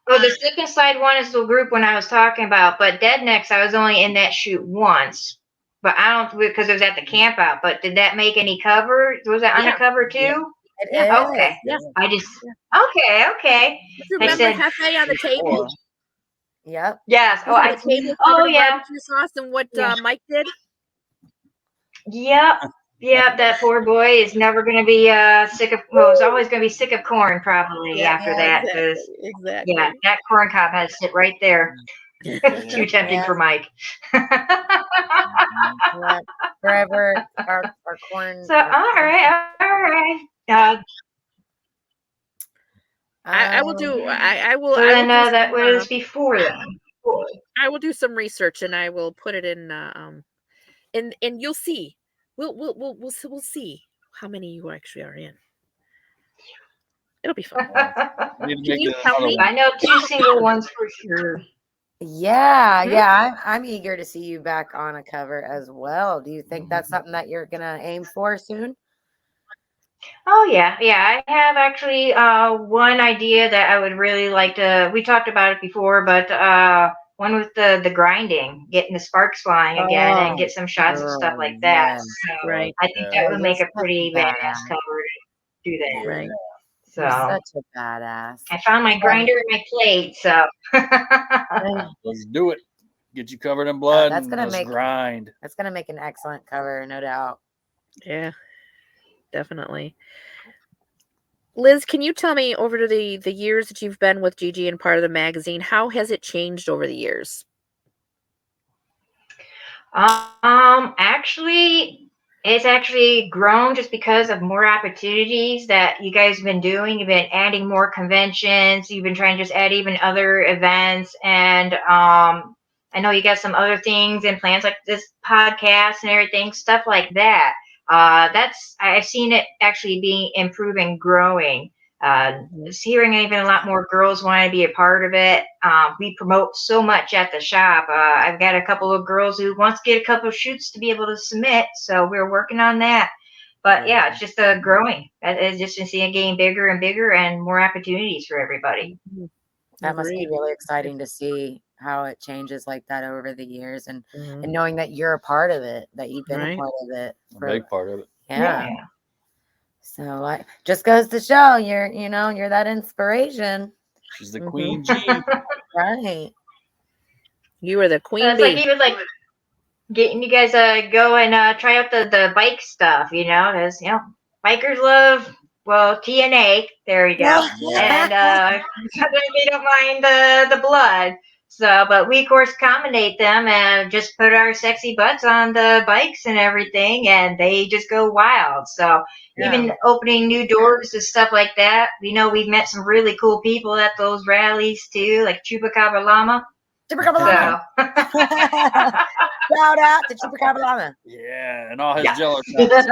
the slip and slide one is the group one I was talking about, but Dead Necks I was only in that shoot once. But I don't because it was at the camp out. But did that make any cover? Was that Yeah. undercover too? It Yeah. is. Okay. Yeah. I just Yeah. okay. You I remember said Hefe on the table? Yep. yes. He had a table Oh covered in yeah. barbecue sauce, and what Yeah. Mike did? Yep. Yep, that poor boy is never going to be sick of. Well, he's always going to be sick of corn probably Yeah. after Yeah. that because Exactly. yeah, that corn cob had to sit right there. Too tempting Yeah. for Mike. Yeah. Forever our corn. So all right. I will do. I will. So I will then do that some, was before then. I will do some research, and I will put it in. And you'll see. We'll see how many you actually are in. It'll be fun. We need to Can make you it tell another me? one. I know 2 single ones for sure. Yeah, Hmm? yeah. I'm eager to see you back on a cover as well. Do you think that's something that you're gonna aim for soon? Oh yeah. I have actually one idea that I would really like to. We talked about it before, but one with the grinding, getting the sparks flying again, and get some shots of stuff like that. Yes. So Right. I think Yeah. that would You're make a such pretty a badass badass. cover to do that. Right. So You're such a badass. I found my grinder and my plate. So Let's do it. Get you covered in blood that's and gonna let's make- grind. That's gonna make an excellent cover, no doubt. Yeah. Definitely. Liz, can you tell me over to the years that you've been with Gigi and part of the magazine, how has it changed over the years? actually, it's actually grown just because of more opportunities that you guys have been doing. You've been adding more conventions. You've been trying to just add even other events. And I know you got some other things and plans like this podcast and everything, stuff like that. I've seen it actually be improving, growing. Just hearing even a lot more girls want to be a part of it. We promote so much at the shop. I've got a couple of girls who wants to get a couple of shoots to be able to submit, so we're working on that. But yeah, it's just growing. It's just seeing it getting bigger and bigger and more opportunities for everybody. That must be Agreed. really exciting to see how it changes like that over the years, and Mhm. and knowing that you're a part of it, that you've been Right. a part of it. A big part of it. Yeah. So just goes to show you're that inspiration, She's the Mhm. Queen G. right? You are the So queen it's bee. like even like getting you guys go and try out the bike stuff, because bikers love TNA. There you go. And sometimes they don't mind the blood. So, but we of course accommodate them and just put our sexy butts on the bikes and everything, and they just go wild. So, Yeah. even opening new doors and stuff like that. We've met some really cool people at those rallies too, like Chupacabra Llama. Chupacabra. So, Shout out to Chupacabra Llama. Yeah, and all his yeah. jello shots.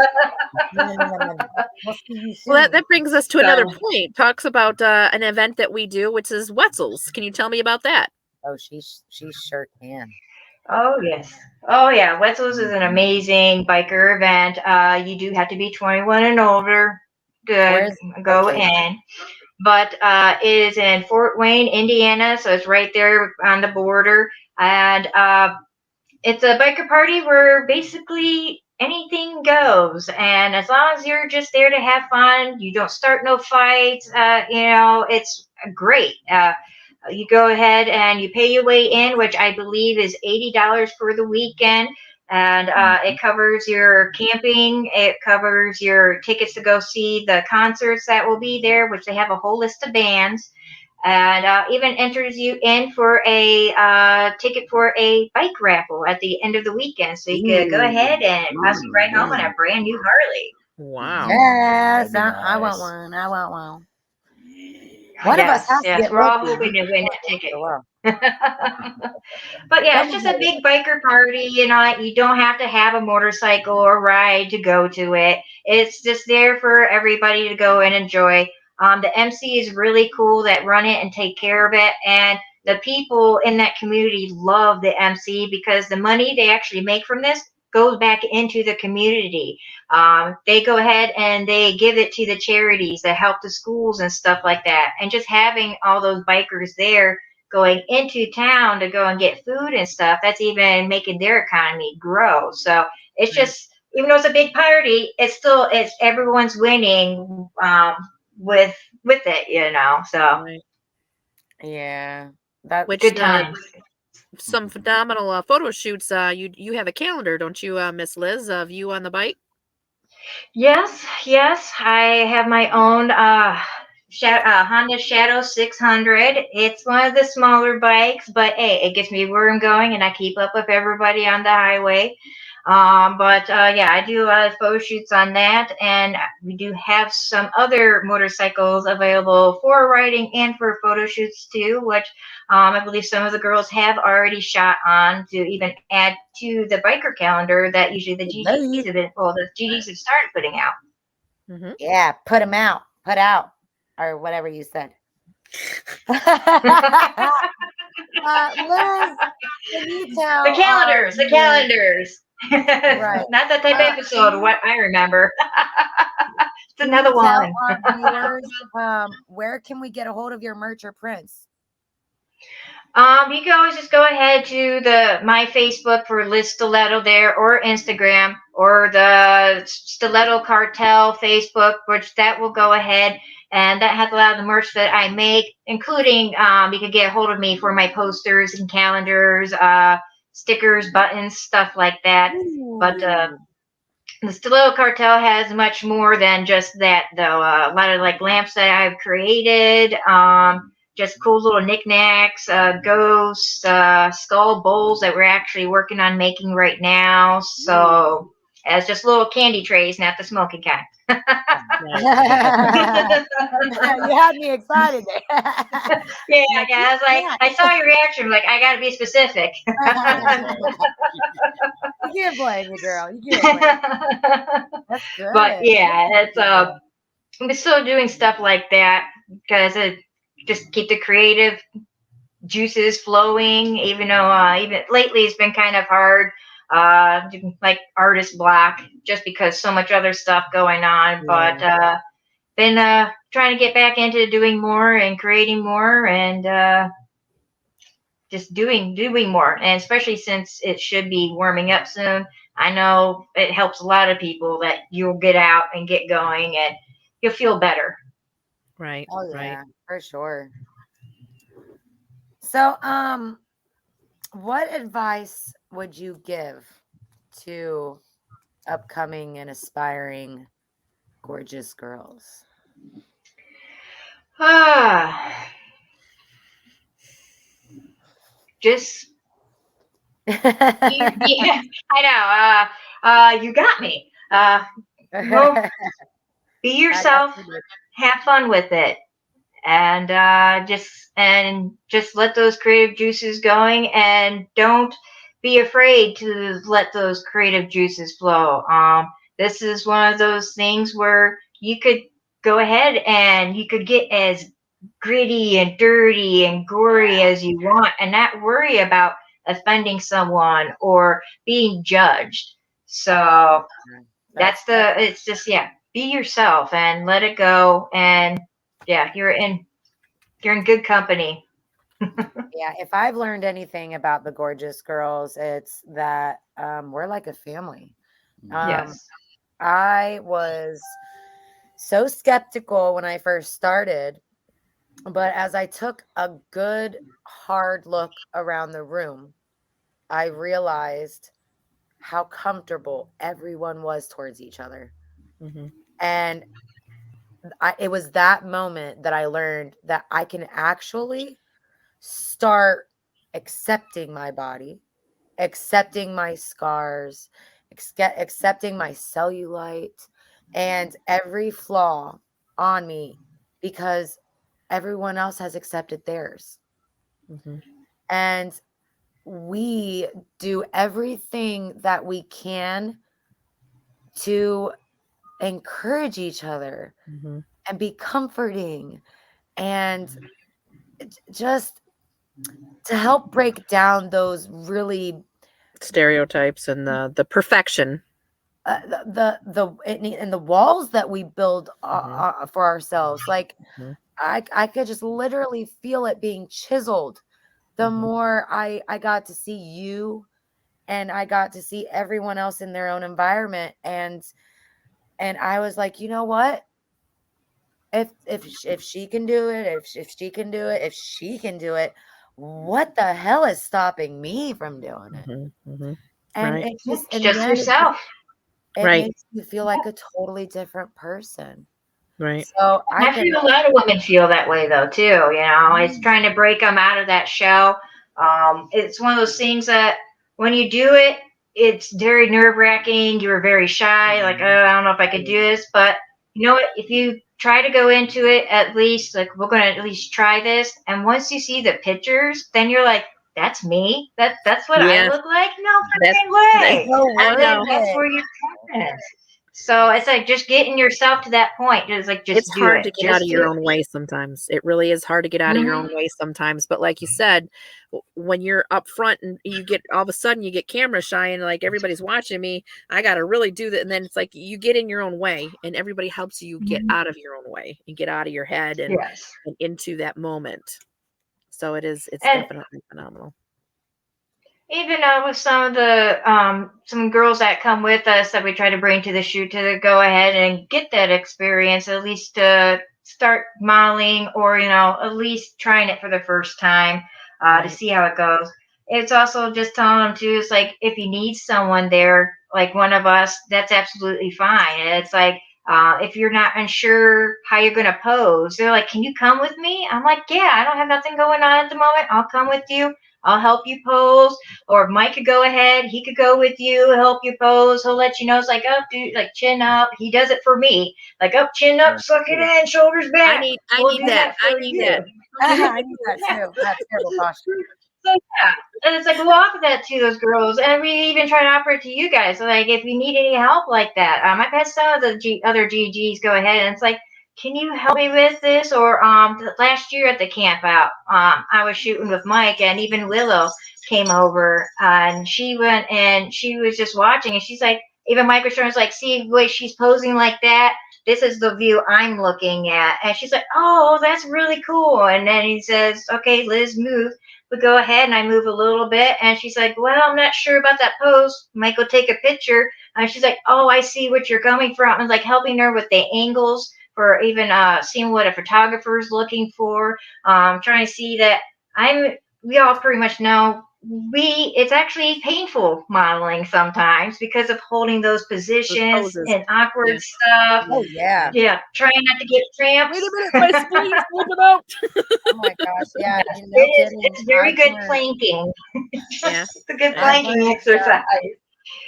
We'll see you soon. Well, that brings us to another So- point. Talks about an event that we do, which is Wetzel's. Can you tell me about that? Oh, she sure can. Oh yes. Oh yeah. Wetzel's is an amazing biker event. You do have to be 21 and older to Where's go okay. in. But it is in Fort Wayne, Indiana, so it's right there on the border. And it's a biker party where basically anything goes. And as long as you're just there to have fun, you don't start no fights, it's great. You go ahead and you pay your way in, which I believe is $80 for the weekend. And it covers your camping. It covers your tickets to go see the concerts that will be there, which they have a whole list of bands. And even enters you in for a ticket for a bike raffle at the end of the weekend. So you could go ahead and possibly ride home on a brand new Harley. Wow. Yes, That'd be I want nice. one. I want one. One of us Yes, has to yes, get we're all lucky. hoping to win that ticket. Well, But yeah, it's some of just a us- big biker party. You don't have to have a motorcycle or ride to go to it. It's just there for everybody to go and enjoy. The MC is really cool that run it and take care of it, and the people in that community love the MC because the money they actually make from this goes back into the community. They go ahead and they give it to the charities that help the schools and stuff like that. And just having all those bikers there going into town to go and get food and stuff, that's even making their economy grow. So it's just, even though it's a big party, it's everyone's winning with it. So Right. yeah, that Which good times. some phenomenal photo shoots. You have a calendar, don't you, Miss Liz, of you on the bike? Yes, yes, I have my own Honda Shadow 600. It's one of the smaller bikes, but hey, it gets me where I'm going, and I keep up with everybody on the highway. But yeah, I do a lot of photo shoots on that, and we do have some other motorcycles available for riding and for photo shoots too, which I believe some of the girls have already shot on to even add to the biker calendar that usually the GGs have been, well, the GGs have started putting out. Mm-hmm. yeah, put out, or whatever you said. Liz, can you tell The calendars. Right. Not that type of episode, what I remember. It's Can another you tell one. our viewers where can we get a hold of your merch or prints? You can always just go ahead to my Facebook for Liz Stiletto there, or Instagram, or the Stiletto Cartel Facebook, which that will go ahead, and that has a lot of the merch that I make, including you can get a hold of me for my posters and calendars, stickers, buttons, stuff like that. But the Stiletto Cartel has much more than just that, though. A lot of like lamps that I've created, just cool little knickknacks, ghosts, skull bowls that we're actually working on making right now. So as just little candy trays, not the smoking kind. You had me excited there. Yeah, Like, yeah. I was like, I saw your reaction. I'm like, I got to be specific. You can't blame me, girl. You can't blame me. That's good. But yeah, I'm still doing stuff like that because it just keep the creative juices flowing. Even though even lately it's been kind of hard, like artist block, just because so much other stuff going on. But been trying to get back into doing more and creating more and just doing more. And especially since it should be warming up soon, I know it helps a lot of people that you'll get out and get going and you'll feel better. Right. Oh Right. yeah, for sure. So, what advice would you give to upcoming and aspiring gorgeous girls? Ah. just yeah, I know. You got me. Well, be I got yourself. you, but Have fun with it, and just let those creative juices going, and don't be afraid to let those creative juices flow. This is one of those things where you could go ahead and you could get as gritty and dirty and gory as you want and not worry about offending someone or being judged. So that's it's just, yeah, be yourself and let it go. And yeah, you're in good company. yeah. If I've learned anything about the gorgeous girls, it's that we're like a family. Um, Yes. I was so skeptical when I first started, but as I took a good hard look around the room, I realized how comfortable everyone was towards each other. Mhm. And it was that moment that I learned that I can actually start accepting my body, accepting my scars, accepting my cellulite and every flaw on me because everyone else has accepted theirs. Mhm. And we do everything that we can to encourage each other Mhm. and be comforting and just to help break down those really Stereotypes and the perfection. and the walls that we build Mhm. for ourselves. Like Mhm. I could just literally feel it being chiseled the Mhm. more I got to see you and I got to see everyone else in their own environment. And I was like, you know what, if she can do it, if she can do it, if she can do it, what the hell is stopping me from doing it? Mhm. Mhm. And Right. it just It's in the just end yourself. it Right. makes you feel like a totally different person. Right. So I I can feel a lot of women feel that way though too. It's trying to break them out of that shell. It's one of those things that when you do it, it's very nerve wracking. You were very shy, like, oh, I don't know if I could do this. But you know what? If you try to go into it, at least like we're gonna at least try this. And once you see the pictures, then you're like, that's me. That's what I Yeah. look like. No That's freaking way. so I And then know. worth that's it. where your confidence. So it's like just getting yourself to that point. It's like It's just do hard it. to get out Just of do your it. own way sometimes. It really is hard to get out of your Hmm. own way sometimes. But like you said, when you're up front and you get all of a sudden you get camera shy and like everybody's watching me, I got to really do that. And then it's like you get in your own way and everybody helps you get out of your own way and get out of your head Yes. and into that moment. So it's And definitely phenomenal. even with some of the some girls that come with us that we try to bring to the shoot to go ahead and get that experience, at least to start modeling or at least trying it for the first time to Right. see how it goes. It's also just telling them too, it's like if you need someone there, like one of us, that's absolutely fine. And it's like if you're not unsure how you're going to pose, they're like, can you come with me? I'm like, yeah, I don't have nothing going on at the moment. I'll come with you. I'll help you pose. Or Mike could go ahead. He could go with you, help you pose. He'll let you know. It's like, oh, dude, like chin up. He does it for me. Like, oh, chin up, suck it in, shoulders I back. need I We'll need do that. that I for need you. that. I need that too. That terrible posture. So yeah, and it's like we offer that to those girls, and we even try to offer it to you guys. So like, if you need any help like that, I've had some of the other GGs go ahead, and it's like, can you help me with this? Or last year at the camp out, I was shooting with Mike, and even Willow came over, and she went and she was just watching, and she's like, even Mike was showing us like, see the way she's posing like that. This is the view I'm looking at, and she's like, oh, that's really cool. And then he says, okay, Liz, move. We go ahead and I move a little bit, and she's like, well, I'm not sure about that pose. Might go take a picture. And she's like, oh, I see what you're coming from. And like helping her with the angles for even seeing what a photographer is looking for, trying to see that we all pretty much know it's actually painful modeling sometimes because of holding those Those positions poses. and awkward Yeah. stuff. Oh yeah. Yeah, trying not to get cramps. Wait a minute, my spleen's slipping out. Oh my gosh. Yeah. No It is. kidding. It's very good I've learned- planking. Yeah. It's a good Yeah. I've planking learned, exercise.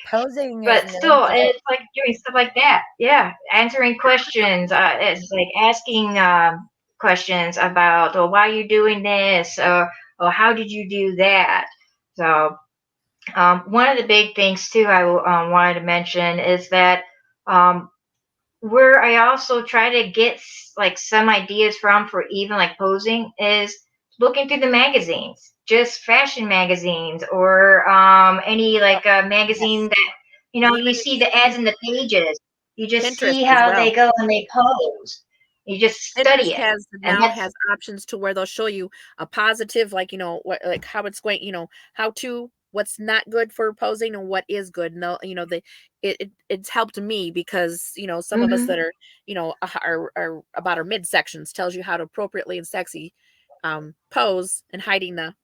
posing is But no still, joke. it's like doing stuff like that. Yeah, answering questions. It's like asking questions about, oh, why are you doing this? Or how did you do that? So one of the big things too I wanted to mention is that um, where I also try to get like some ideas from for even like posing is looking through the magazines, just fashion magazines or any like a magazine Yes. that you Even see the ads in the pages. You just Pinterest see as how well. they go and they pose. You just study Pinterest it, has and now that's has options to where they'll show you a positive, like what, like how it's going, how to what's not good for posing and what is good. And they'll, it's helped me because some of us Mhm. that are are about our midsections tells you how to appropriately and sexy pose and hiding the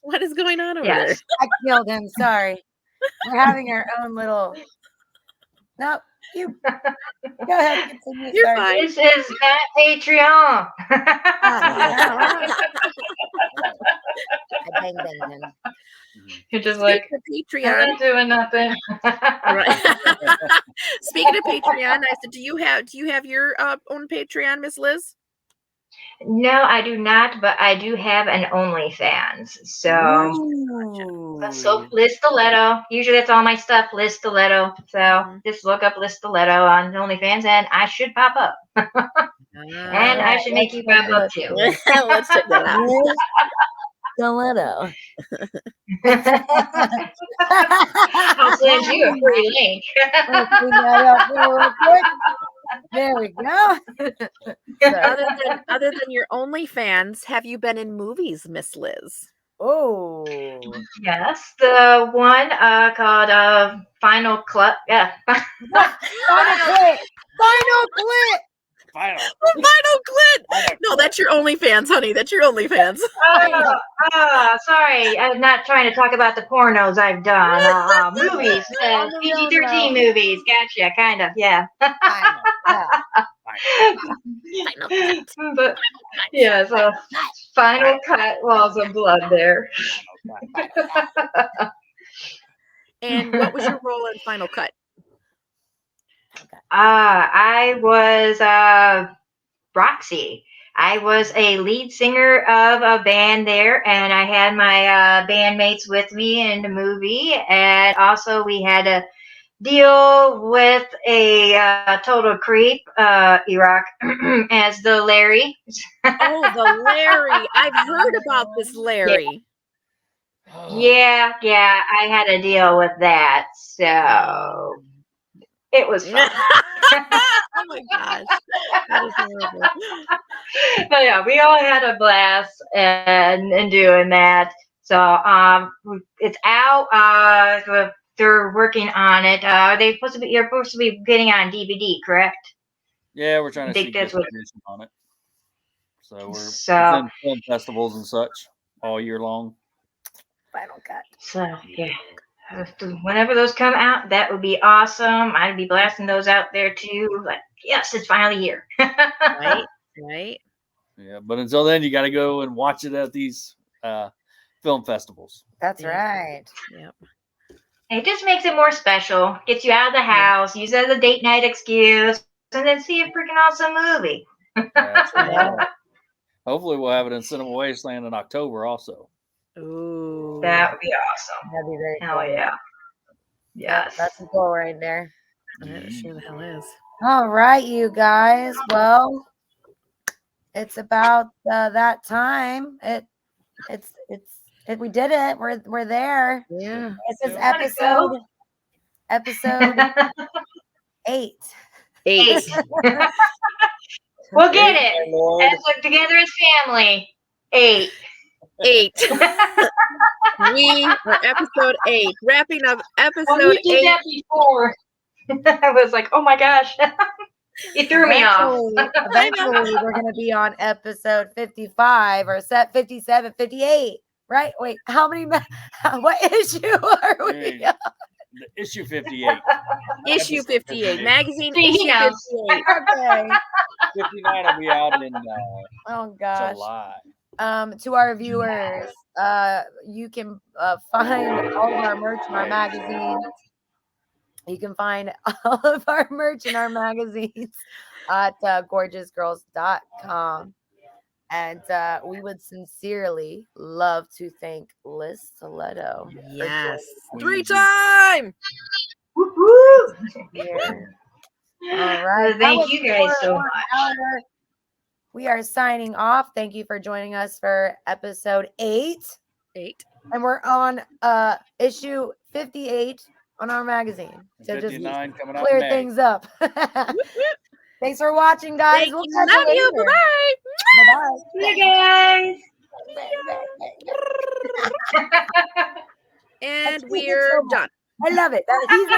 what is going on over there. yes. I killed him. Sorry. We're having our own little. Nope. You go ahead. Continue. You're Sorry. fine. This is not Patreon. I bang bang him. You're just Speaking like, of I'm Patreon, not doing nothing. right? Speaking of Patreon, I said, do you have your own Patreon, Miss Liz? No, I do not, but I do have an OnlyFans. So Ooh. Liz Stiletto. Usually that's all my stuff, Liz Stiletto. So Mhm. just look up Liz Stiletto on OnlyFans and I should pop up. And All I right. should make Let's you take pop a up look too. here. Let's check that out. Liz Stiletto. I'll send you a free link. Let's clean that up real quick. There we go. Sorry. Other than your OnlyFans, have you been in movies, Miss Liz? Oh. Yes, the one called Final Club. Yeah. Final clip. Final clip. Final. Final clit. No, that's your OnlyFans, honey. That's your OnlyFans. Final. Sorry. I'm not trying to talk about the pornos I've done. Movies, On the real PG-13 note. movies. Gotcha, kind of, yeah. Final. Final cut. But yeah, so Final Cut Walls of Blood there. And what was your role in Final Cut? I was Roxy. I was a lead singer of a band there, and I had my bandmates with me in the movie. And also, we had to deal with a total creep, Iraq, as the Larry. Oh, the Larry. I've heard about this Larry. Yeah, I had to deal with that. So it was fun. Oh my gosh. That is horrible. But yeah, we all had a blast and doing that. So it's out. They're working on it. Are they supposed to be? You're supposed to be getting on DVD, correct? Yeah, we're trying I to think seek that's what. distribution on it. So it's So in film festivals and such all year long. Final cut. so yeah. Whenever those come out, that would be awesome. I'd be blasting those out there too. Like, yes, it's finally here. Right. Yeah, but until then, you got to go and watch it at these film festivals. That's Yeah. right. Yep. It just makes it more special. Gets you out of the house. Use it as a date night excuse, and then see a freaking awesome movie. That's right. Yeah. Hopefully, we'll have it in Cinema Wasteland in October also. Ooh. That would be awesome. That'd be very Hell cool. yeah. Yep, Yes. that's a goal right there. That sure the hell is. All right, you guys. Well, it's about that time. We did it. We're there. Yeah. This is Yeah. episode 8. 8. We'll get it. Lord. As we're together as family. 8. 8. We are episode 8. Wrapping up Well, episode you did 8. that before. I was like, oh my gosh. You threw me off. Eventually we're going to be on episode 55 or set 57, 58. right? Wait, how many? What issue are we? Hey, the issue 58. Issue Episode 58. Magazine See, he issue knows. 58. Okay. 59 will be out in Oh gosh. July. To our viewers, you can find all of our merch in our magazines. You can find all of our merch in our magazines at gorgeousgirls.com. And we would sincerely love to thank Liz Stiletto Yes. Queen 3-time. Woo-hoo. here. All right. Well, thank you guys so much. Hour. We are signing off. Thank you for joining us for episode 8. 8. And we're on issue 58 on our magazine. So just 59 coming out clear in May. things up. Whoop, whoop. Thanks for watching, guys. Thank We'll you. catch Love you you. later. Bye-bye. Bye-bye. See you guys. And That's we're so much. done. I love it. He's